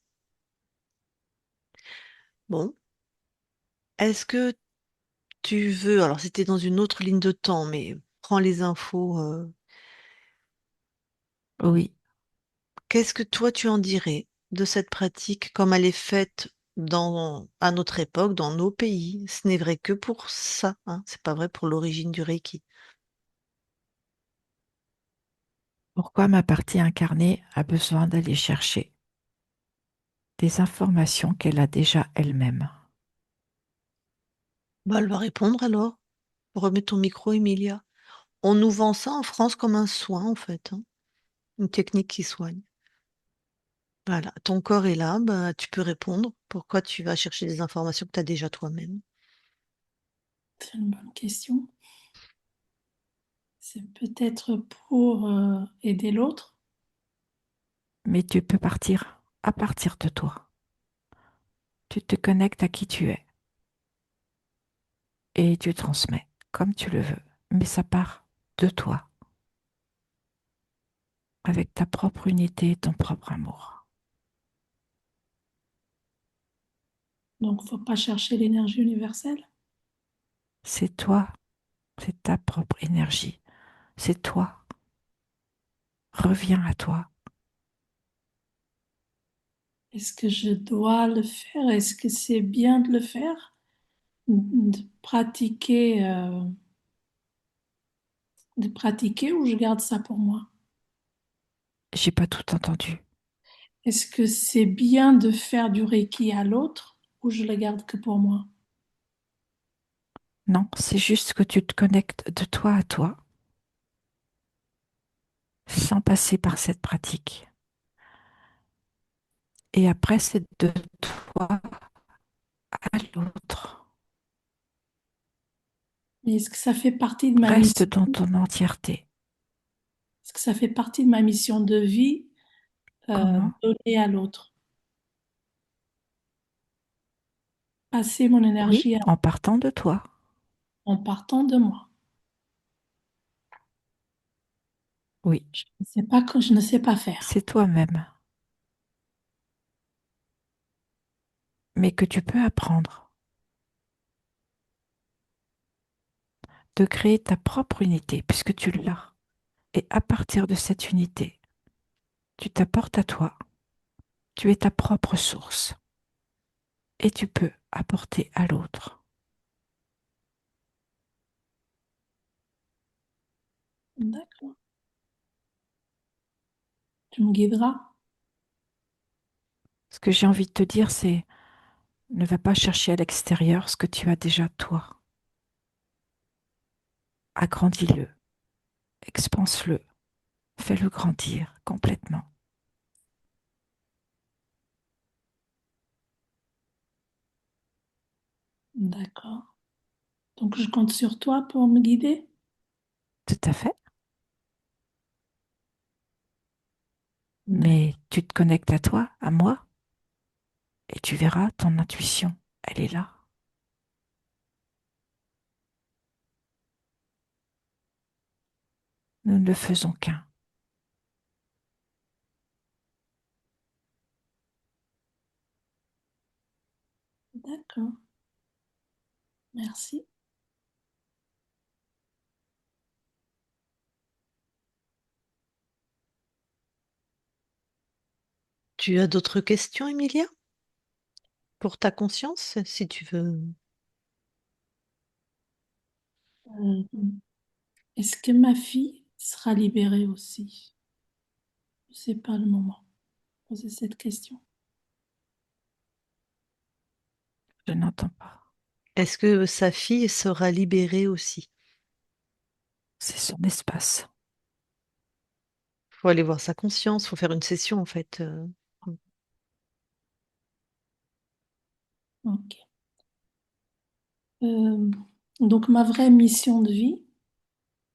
S1: Bon, est-ce que tu veux, alors c'était dans une autre ligne de temps, mais prends les infos.
S3: Oui,
S1: Qu'est-ce que toi tu en dirais de cette pratique comme elle est faite à notre époque, dans nos pays? Ce n'est vrai que pour ça, hein. C'est pas vrai pour l'origine du Reiki.
S3: pourquoi ma partie incarnée a besoin d'aller chercher des informations qu'elle a déjà elle-même?
S1: Bah, elle va répondre alors. Remets ton micro, Emilia. On nous vend ça en France comme un soin, en fait, hein. Une technique qui soigne. Voilà, ton corps est là, bah, tu peux répondre. Pourquoi tu vas chercher des informations que tu as déjà toi-même?
S2: C'est une bonne question. C'est peut-être pour aider l'autre.
S3: Mais tu peux partir à partir de toi. Tu te connectes à qui tu es et tu transmets comme tu le veux. Mais ça part de toi, avec ta propre unité et ton propre amour.
S2: Donc, faut pas chercher l'énergie universelle.
S3: C'est toi, c'est ta propre énergie. C'est toi. Reviens à toi.
S2: Est-ce que je dois le faire? Est-ce que c'est bien de le faire? De pratiquer ou je garde ça pour moi?
S3: J'ai pas tout entendu.
S2: Est-ce que c'est bien de faire du Reiki à l'autre ou je le garde que pour moi?
S3: Non, c'est juste que tu te connectes de toi à toi, sans passer par cette pratique. Et après, c'est de toi à l'autre.
S2: Mais est-ce que ça fait partie de ma
S3: Reste
S2: mission?
S3: dans ton entièreté.
S2: Est-ce que ça fait partie de ma mission de vie,
S3: Comment?
S2: donner à l'autre? Passer mon
S3: Oui,
S2: énergie
S3: en partant de toi.
S2: en partant de moi.
S3: Oui,
S2: Je ne sais pas que je ne sais pas faire.
S3: c'est toi-même, mais que tu peux apprendre de créer ta propre unité, puisque tu l'as. Et à partir de cette unité, tu t'apportes à toi. Tu es ta propre source. Et tu peux apporter à l'autre.
S2: D'accord. Tu me guideras.
S3: Ce que j'ai envie de te dire, c'est ne va pas chercher à l'extérieur ce que tu as déjà toi. Agrandis-le. expanse-le, fais-le grandir complètement.
S2: D'accord. Donc, je compte sur toi pour me guider.
S3: Tout à fait.
S2: D'ac-
S3: Mais tu te connectes à toi, à moi, et tu verras ton intuition. Elle est là. Nous ne le faisons qu'un.
S2: D'accord. Merci.
S1: Tu as d'autres questions, Emilia, pour ta conscience, si tu veux?
S2: Euh, Est-ce que ma fille sera libérée aussi? C'est pas le moment de poser cette question.
S3: Je n'entends pas.
S1: Est-ce que sa fille sera libérée aussi?
S3: C'est son espace.
S1: Faut aller voir sa conscience, faut faire une session en fait.
S2: Ok. Euh, donc ma vraie mission de vie,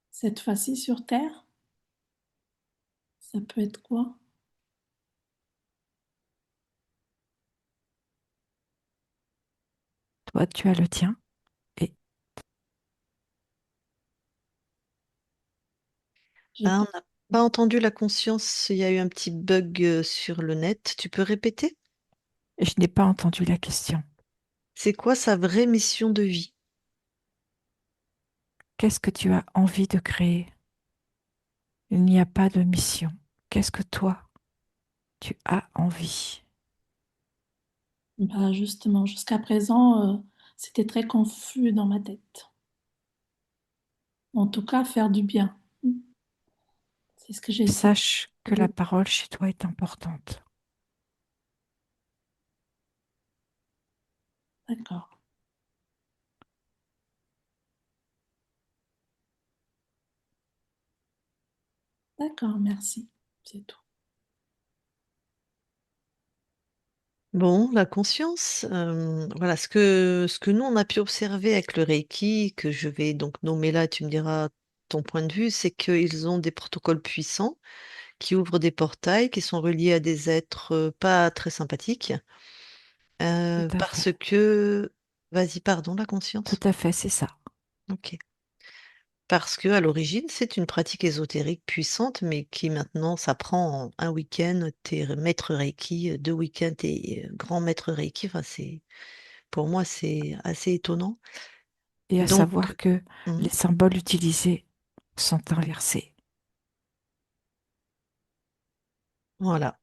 S2: cette fois-ci sur Terre, ça peut être quoi?
S3: Toi, tu as le tien. Et
S2: J'ai
S1: Ah,
S2: pas-
S1: on n'a pas entendu la conscience, il y a eu un petit bug sur le net. Tu peux répéter?
S3: je n'ai pas entendu la question.
S1: C'est quoi sa vraie mission de vie?
S3: Qu'est-ce que tu as envie de créer? Il n'y a pas de mission. Qu'est-ce que toi, tu as envie?
S2: Bah, justement, jusqu'à présent, c'était très confus dans ma tête. En tout cas, faire du bien. C'est ce que j'essaie.
S3: Sache que la parole chez toi est importante.
S2: D'accord. D'accord, merci. C'est tout.
S1: Bon, la conscience, voilà ce que nous on a pu observer avec le Reiki, que je vais donc nommer là, tu me diras ton point de vue, c'est qu'ils ont des protocoles puissants qui ouvrent des portails qui sont reliés à des êtres pas très sympathiques,
S3: Tout à fait.
S1: parce que, vas-y, pardon, la
S3: Tout
S1: conscience.
S3: à fait, c'est ça.
S1: Ok. Parce que à l'origine, c'est une pratique ésotérique puissante, mais qui maintenant s'apprend en un week-end, t'es maître Reiki, 2 week-ends, t'es grand maître Reiki. Enfin, pour moi, c'est assez étonnant.
S3: Et à
S1: Donc,
S3: savoir que
S1: hmm,
S3: les symboles utilisés sont inversés.
S1: voilà.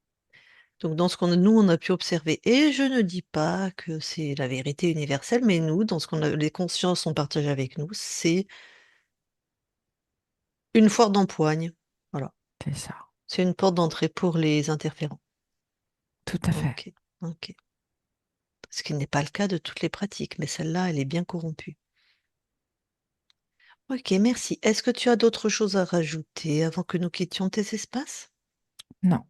S1: Donc, dans ce qu'on nous, on a pu observer, et je ne dis pas que c'est la vérité universelle, mais nous, dans ce les consciences ont partagé avec nous, c'est une foire d'empoigne. Voilà.
S3: C'est ça.
S1: C'est une porte d'entrée pour les interférents.
S3: Tout à fait.
S1: Ok. Ok. Ce qui n'est pas le cas de toutes les pratiques, mais celle-là, elle est bien corrompue. Ok, merci. Est-ce que tu as d'autres choses à rajouter avant que nous quittions tes espaces?
S3: Non,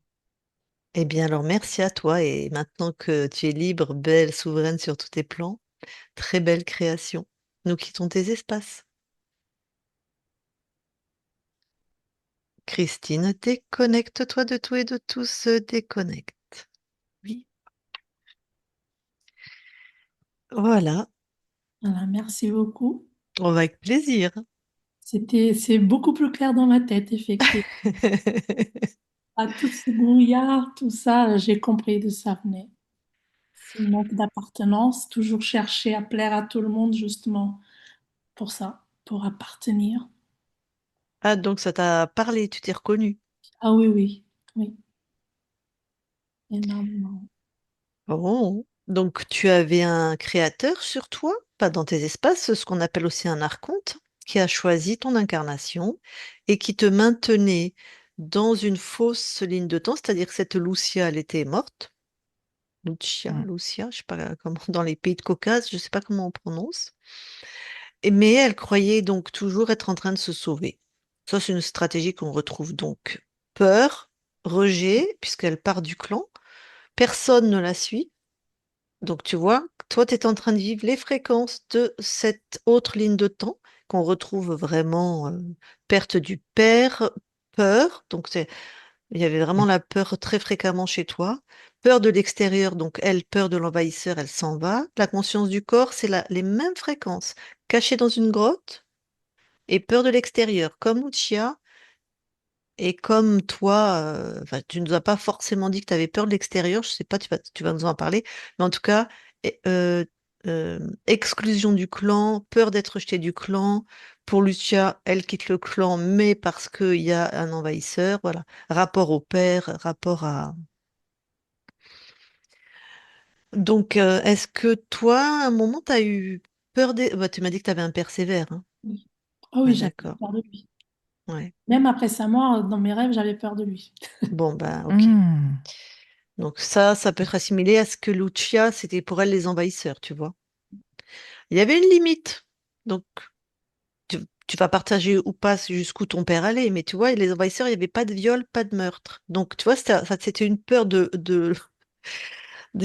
S1: Eh bien, alors merci à toi et maintenant que tu es libre, belle, souveraine sur tous tes plans, très belle création. Nous quittons tes espaces. Christine, déconnecte-toi de tout et de tous, se déconnecte. Oui. Voilà,
S2: Voilà, merci beaucoup.
S1: on va avec plaisir.
S2: C'est beaucoup plus clair dans ma tête, effectivement. À tout ce brouillard, tout ça, j'ai compris de ça venait. C'est une manque d'appartenance, toujours chercher à plaire à tout le monde, justement, pour ça, pour appartenir.
S1: Ah, donc ça t'a parlé, tu t'es reconnu.
S2: Ah oui, oui, oui, énormément.
S1: Oh. Donc tu avais un créateur sur toi, pas dans tes espaces, ce qu'on appelle aussi un archonte, qui a choisi ton incarnation et qui te maintenait dans une fausse ligne de temps, c'est-à-dire que cette Lucia, elle était morte.
S3: mm,
S1: Lucia, je sais pas comment, dans les pays de Caucase, je sais pas comment on prononce. Mais elle croyait donc toujours être en train de se sauver. Ça, c'est une stratégie qu'on retrouve donc. Peur, rejet, puisqu'elle part du clan. Personne ne la suit. Donc, tu vois, toi, tu es en train de vivre les fréquences de cette autre ligne de temps qu'on retrouve vraiment perte du père, peur. Donc, il y avait vraiment la peur très fréquemment chez toi. Peur de l'extérieur, donc elle, peur de l'envahisseur, elle s'en va. La conscience du corps, c'est les mêmes fréquences. Cachée dans une grotte et peur de l'extérieur, comme Lucia. Et comme toi, enfin, tu nous as pas forcément dit que tu avais peur de l'extérieur, je sais pas, tu vas nous en parler, mais en tout cas, et- euh, exclusion du clan, peur d'être rejetée du clan. Pour Lucia, elle quitte le clan, mais parce qu'il y a un envahisseur, voilà. Rapport au père, rapport à... Donc, est-ce que toi, à un moment, tu as eu peur des... Bah, tu m'as dit que tu avais un père sévère, hein.
S2: Oui. Ah oui,
S1: Ouais,
S2: j'avais
S1: d'accord.
S2: peur de lui.
S1: Ouais.
S2: Même après sa mort, dans mes rêves, j'avais peur de lui.
S1: Bon, ben, ok.
S3: Hmm.
S1: Donc ça peut être assimilé à ce que Lucia, c'était pour elle les envahisseurs, tu vois. Il y avait une limite. Donc tu, tu vas partager ou pas jusqu'où ton père allait, mais tu vois, les envahisseurs, il n'y avait pas de viol, pas de meurtre. Donc tu vois, c'était une peur de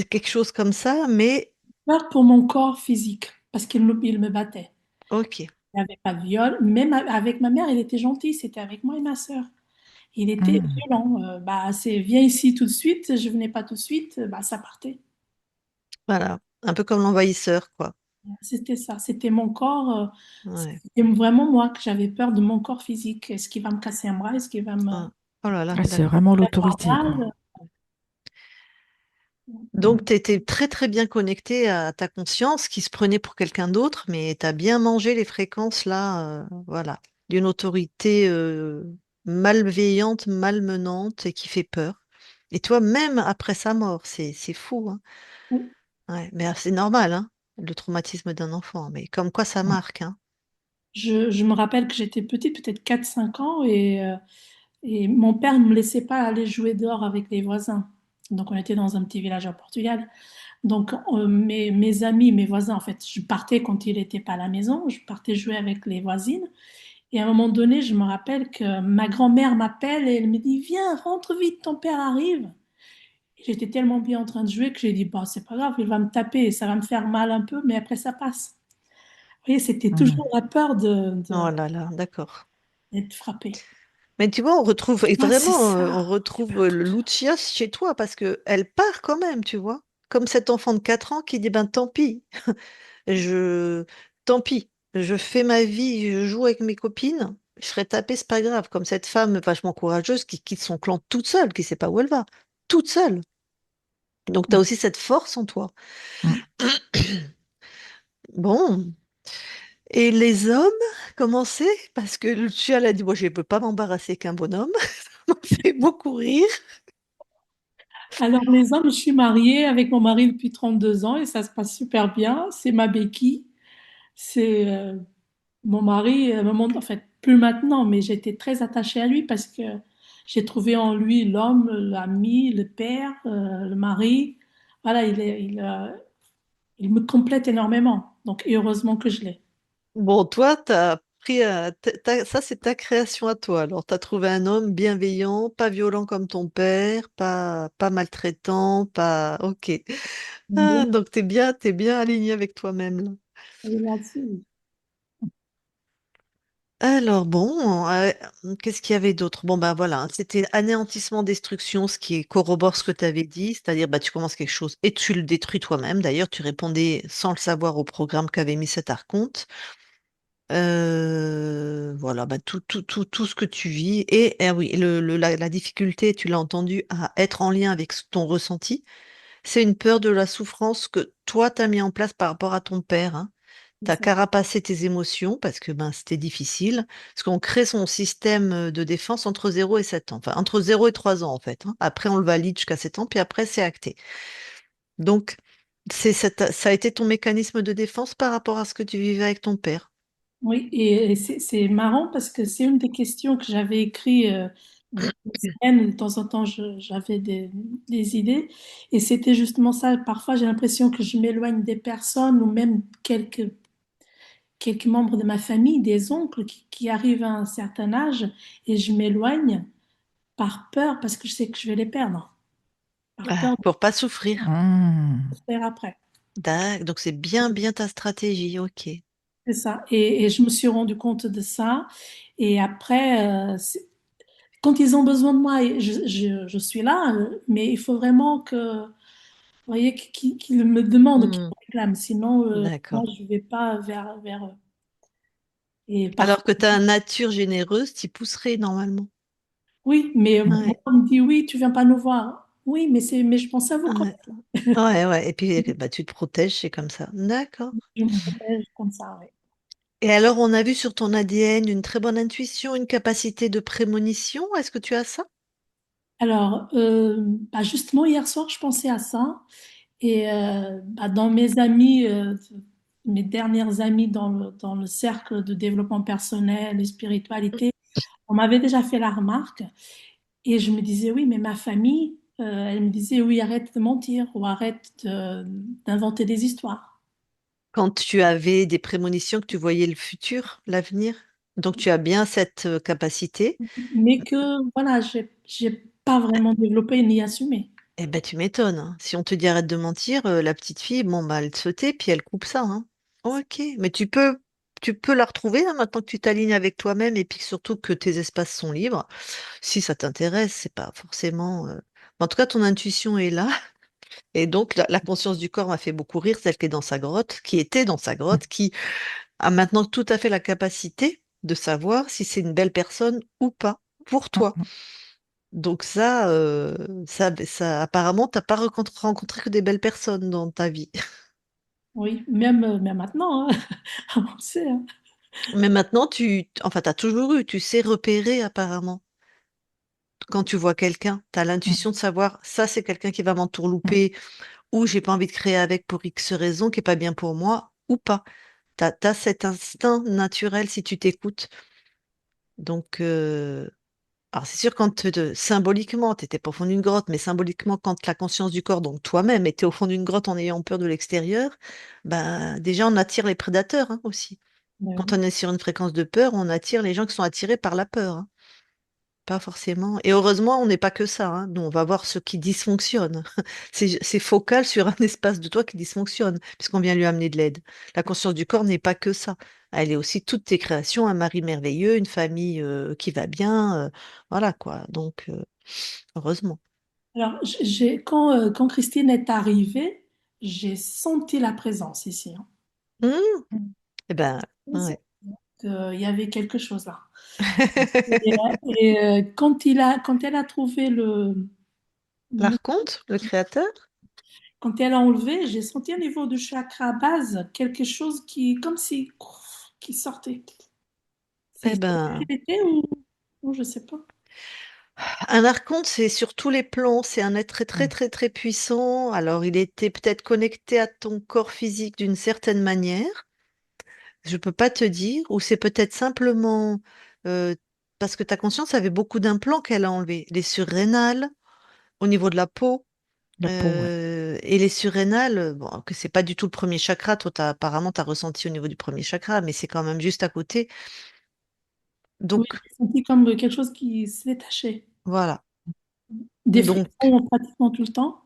S1: quelque chose comme ça, mais
S2: Peur pour mon corps physique, parce il me battait.
S1: ok.
S2: Il n'y avait pas de viol. Même avec ma mère, il était gentil. C'était avec moi et ma sœur. Il était
S3: Hmm.
S2: violent. Bah, c'est viens ici tout de suite. Je venais pas tout de suite. Bah, ça partait.
S1: Voilà. Un peu comme l'envahisseur, quoi.
S2: C'était ça. C'était mon corps.
S1: Ouais.
S2: C'était vraiment moi que j'avais peur de mon corps physique. Est-ce qu'il va me casser un bras? Est-ce qu'il va me
S1: Ah. Oh là là,
S3: Ah, c'est
S1: d'accord.
S3: vraiment
S2: faire
S3: l'autorité, quoi.
S2: mal?
S1: Donc, tu étais très très bien connecté à ta conscience qui se prenait pour quelqu'un d'autre, mais tu as bien mangé les fréquences là, voilà, d'une autorité malveillante, malmenante et qui fait peur. Et toi, même après sa mort, c'est fou, hein.
S2: Oui.
S1: Ouais, mais c'est normal, hein, le traumatisme d'un enfant, mais comme quoi ça marque, hein.
S2: Je me rappelle que j'étais petite, peut-être 4 5 ans, et mon père ne me laissait pas aller jouer dehors avec les voisins. Donc, on était dans un petit village au Portugal. Donc, mes amis, mes voisins, en fait, je partais quand il n'était pas à la maison, je partais jouer avec les voisines. Et à un moment donné, je me rappelle que ma grand-mère m'appelle et elle me dit, viens, rentre vite, ton père arrive. Et j'étais tellement bien en train de jouer que j'ai dit, bah, c'est pas grave, il va me taper, ça va me faire mal un peu, mais après, ça passe. Vous voyez, c'était
S3: Hmm.
S2: toujours la peur
S1: Oh là là, d'accord.
S2: d'être frappé.
S1: Mais tu vois, on retrouve, et
S2: Ah, c'est
S1: vraiment, on
S2: ça.
S1: retrouve le Lucia chez toi parce que elle part quand même, tu vois. Comme cet enfant de 4 ans qui dit, ben tant pis. Je, tant pis, je fais ma vie, je joue avec mes copines, je serai tapée, c'est pas grave. Comme cette femme vachement courageuse qui quitte son clan toute seule, qui sait pas où elle va, toute seule. Donc tu as aussi cette force en toi.
S3: Hmm.
S1: Bon, et les hommes, comment c'est? Parce que Lucia, elle a dit, moi, je ne peux pas m'embarrasser qu'un bonhomme. Ça m'a fait beaucoup rire.
S2: Alors, les hommes, je suis mariée avec mon mari depuis 32 ans et ça se passe super bien. C'est ma béquille. C'est mon mari, en fait, plus maintenant, mais j'étais très attachée à lui parce que j'ai trouvé en lui l'homme, l'ami, le père, le mari. Voilà, il me complète énormément. Donc, et heureusement que je l'ai.
S1: Bon, toi, t'as pris ça, c'est ta création à toi. Alors, tu as trouvé un homme bienveillant, pas violent comme ton père, pas maltraitant, pas... Ok. Ah,
S2: Bon,
S1: donc, t'es bien aligné avec toi-même, là.
S2: là-dessus.
S1: Alors, bon, qu'est-ce qu'il y avait d'autre? Bon, ben voilà, hein, c'était anéantissement, destruction, ce qui corrobore ce que tu avais dit, c'est-à-dire, bah, tu commences quelque chose et tu le détruis toi-même. D'ailleurs, tu répondais sans le savoir au programme qu'avait mis cet archonte. Voilà, bah, tout ce que tu vis. Et, ah oui, la difficulté, tu l'as entendu, à être en lien avec ton ressenti, c'est une peur de la souffrance que toi, tu as mis en place par rapport à ton père, hein.
S2: C'est
S1: Tu as
S2: ça.
S1: carapacé tes émotions parce que ben, c'était difficile. Parce qu'on crée son système de défense entre 0 et 7 ans. Enfin, entre 0 et 3 ans, en fait, hein. Après, on le valide jusqu'à 7 ans, puis après, c'est acté. Donc, ça a été ton mécanisme de défense par rapport à ce que tu vivais avec ton père.
S2: Oui, et c'est marrant parce que c'est une des questions que j'avais écrit depuis une semaine. De temps en temps, j'avais des idées. Et c'était justement ça. Parfois, j'ai l'impression que je m'éloigne des personnes ou même quelques quelques membres de ma famille, des oncles qui arrivent à un certain âge et je m'éloigne par peur parce que je sais que je vais les perdre, par
S1: Ah,
S2: peur
S1: pour pas souffrir.
S3: Hmm.
S2: de faire après.
S1: Donc c'est bien, bien ta stratégie, ok.
S2: C'est ça. Et je me suis rendu compte de ça. Et après, quand ils ont besoin de moi, je suis là, mais il faut vraiment que, vous voyez, qu'ils me demandent, qu'ils
S1: Hmm,
S2: me réclament. Sinon, moi,
S1: d'accord.
S2: je ne vais pas vers eux. Et
S1: Alors
S2: parfois,
S1: que tu as une nature généreuse, tu pousserais normalement.
S2: oui, mais moi,
S1: Ouais,
S2: on me dit, oui, tu viens pas nous voir. Oui, mais je pense à vous quand
S1: ouais, ouais, ouais. Et puis bah, tu te protèges, c'est comme ça. D'accord.
S2: même. Je me protège comme ça, oui.
S1: Et alors, on a vu sur ton ADN une très bonne intuition, une capacité de prémonition. Est-ce que tu as ça?
S2: Alors, bah, justement, hier soir, je pensais à ça. Et bah, dans mes amis, mes dernières amies dans le cercle de développement personnel et spiritualité, on m'avait déjà fait la remarque. Et je me disais, oui, mais ma famille, elle me disait, oui, arrête de mentir ou arrête d'inventer des histoires.
S1: Quand tu avais des prémonitions, que tu voyais le futur, l'avenir. Donc, tu as bien cette capacité.
S2: Mais que, voilà, j'ai pas vraiment développé ni assumé.
S1: Eh ben, tu m'étonnes, hein. Si on te dit arrête de mentir, la petite fille, bon, bah, elle se tait, puis elle coupe ça, hein. Ok, mais tu peux la retrouver, hein, maintenant que tu t'alignes avec toi-même et puis surtout que tes espaces sont libres. Si ça t'intéresse, c'est pas forcément. En tout cas, ton intuition est là. Et donc, la conscience du corps m'a fait beaucoup rire, celle qui est dans sa grotte, qui était dans sa grotte, qui a maintenant tout à fait la capacité de savoir si c'est une belle personne ou pas pour toi. Donc ça apparemment, t'as pas rencontré que des belles personnes dans ta vie.
S2: Oui, même maintenant, hein, on sait, hein.
S1: Mais maintenant, enfin, t'as toujours eu, tu sais repérer apparemment. Quand tu vois quelqu'un, t'as l'intuition de savoir, ça c'est quelqu'un qui va m'entourlouper ou j'ai pas envie de créer avec pour X raison, qui est pas bien pour moi ou pas. T'as cet instinct naturel si tu t'écoutes. Donc, alors c'est sûr quand symboliquement, tu étais pas au fond d'une grotte, mais symboliquement, quand la conscience du corps, donc toi-même, était au fond d'une grotte en ayant peur de l'extérieur, ben déjà on attire les prédateurs, hein, aussi.
S2: Ben
S1: Quand
S2: oui.
S1: on est sur une fréquence de peur, on attire les gens qui sont attirés par la peur, hein. Pas forcément. Et heureusement, on n'est pas que ça, hein. Nous, on va voir ce qui dysfonctionne. C'est focal sur un espace de toi qui dysfonctionne, puisqu'on vient lui amener de l'aide. La conscience du corps n'est pas que ça. Elle est aussi toutes tes créations, un mari merveilleux, une famille qui va bien. Voilà quoi. Donc, heureusement.
S2: Alors, quand Christine est arrivée, j'ai senti la présence ici, hein.
S1: Mmh. Eh ben,
S2: J'ai senti
S1: ouais.
S2: qu'il y avait quelque chose là. Quand elle a trouvé le-
S1: L'archonte, le créateur,
S2: quand elle a enlevé, j'ai senti au niveau du chakra base quelque chose comme si qui sortait.
S1: eh
S2: C'est ça
S1: ben,
S2: qu'elle était ou je sais pas.
S1: un archonte, c'est sur tous les plans. C'est un être très, très, très, très puissant. Alors, il était peut-être connecté à ton corps physique d'une certaine manière. Je peux pas te dire, ou c'est peut-être simplement euh, parce que ta conscience avait beaucoup d'implants qu'elle a enlevés. Les surrénales, au niveau de la peau,
S3: La peau, ouais.
S1: et les surrénales, bon, que c'est pas du tout le premier chakra, toi, apparemment, tu as ressenti au niveau du premier chakra, mais c'est quand même juste à côté.
S2: Oui,
S1: Donc,
S2: j'ai senti comme quelque chose qui se détachait.
S1: voilà.
S2: Des
S1: Donc,
S2: frissons pratiquement tout le temps.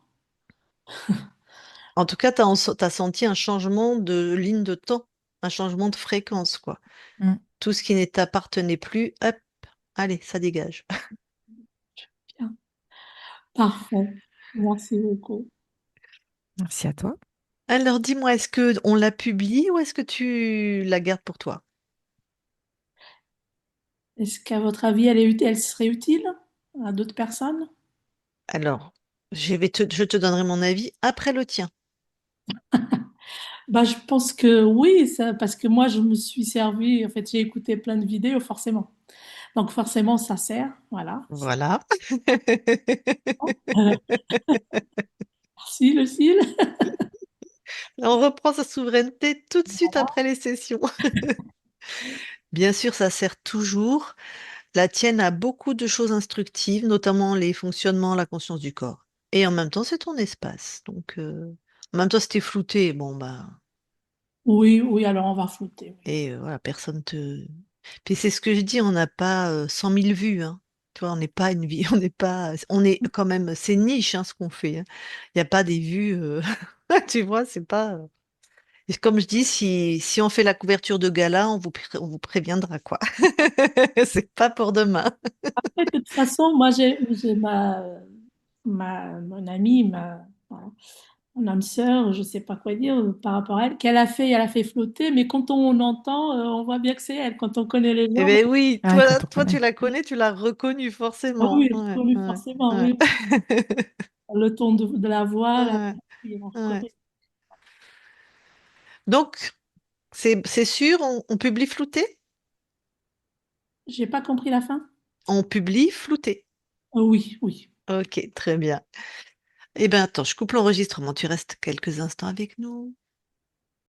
S1: en tout cas, tu as senti un changement de ligne de temps, un changement de fréquence, quoi.
S3: Mm.
S1: Tout ce qui ne t'appartenait plus, hop, allez, ça dégage.
S2: Bien. Parfait. Merci beaucoup.
S3: Merci à toi.
S1: Alors, dis-moi, est-ce que on la publie ou est-ce que tu la gardes pour toi?
S2: Est-ce qu'à votre avis, elle serait utile à d'autres personnes?
S1: Alors, je te donnerai mon avis après le tien.
S2: Bah, je pense que oui, ça, parce que moi, je me suis servi, en fait, j'ai écouté plein de vidéos, forcément. Donc, forcément, ça sert. Voilà.
S1: Voilà.
S2: Euh, Merci, Lucille.
S1: On reprend sa souveraineté tout de suite après les sessions. Bien sûr, ça sert toujours. La tienne a beaucoup de choses instructives, notamment les fonctionnements, la conscience du corps. Et en même temps, c'est ton espace. Donc, en même temps, si t'es flouté, bon, bah.
S2: Oui, oui, alors on va flotter. Oui.
S1: Et voilà, personne te... Puis c'est ce que je dis, on n'a pas 100 000 vues, hein. Tu vois, on n'est pas une vie, on n'est pas... On est quand même... C'est niche, hein, ce qu'on fait, hein. Il n'y a pas des vues... Tu vois, c'est pas... Et comme je dis, si on fait la couverture de gala, on vous préviendra, quoi. C'est pas pour demain.
S2: Après, de toute façon, moi, j'ai mon amie, voilà, mon âme sœur, je sais pas quoi dire par rapport à elle, elle a fait flotter, mais quand on entend, on voit bien que c'est elle. Quand on connaît les
S1: Eh
S2: gens,
S1: bien oui,
S3: Ah, quand on
S1: toi, tu
S3: connaît.
S1: la connais, tu l'as reconnue
S2: ah
S1: forcément.
S2: oui,
S1: Ouais,
S2: oui,
S1: ouais,
S2: forcément,
S1: ouais.
S2: oui. Le ton de la voix,
S1: Ouais,
S2: oui, on
S1: ouais.
S2: reconnaît.
S1: Donc, c'est sûr, on publie flouté?
S2: J'ai pas compris la fin?
S1: On publie flouté.
S2: Oui, oui.
S1: Ok, très bien. Eh bien, attends, je coupe l'enregistrement. Tu restes quelques instants avec nous.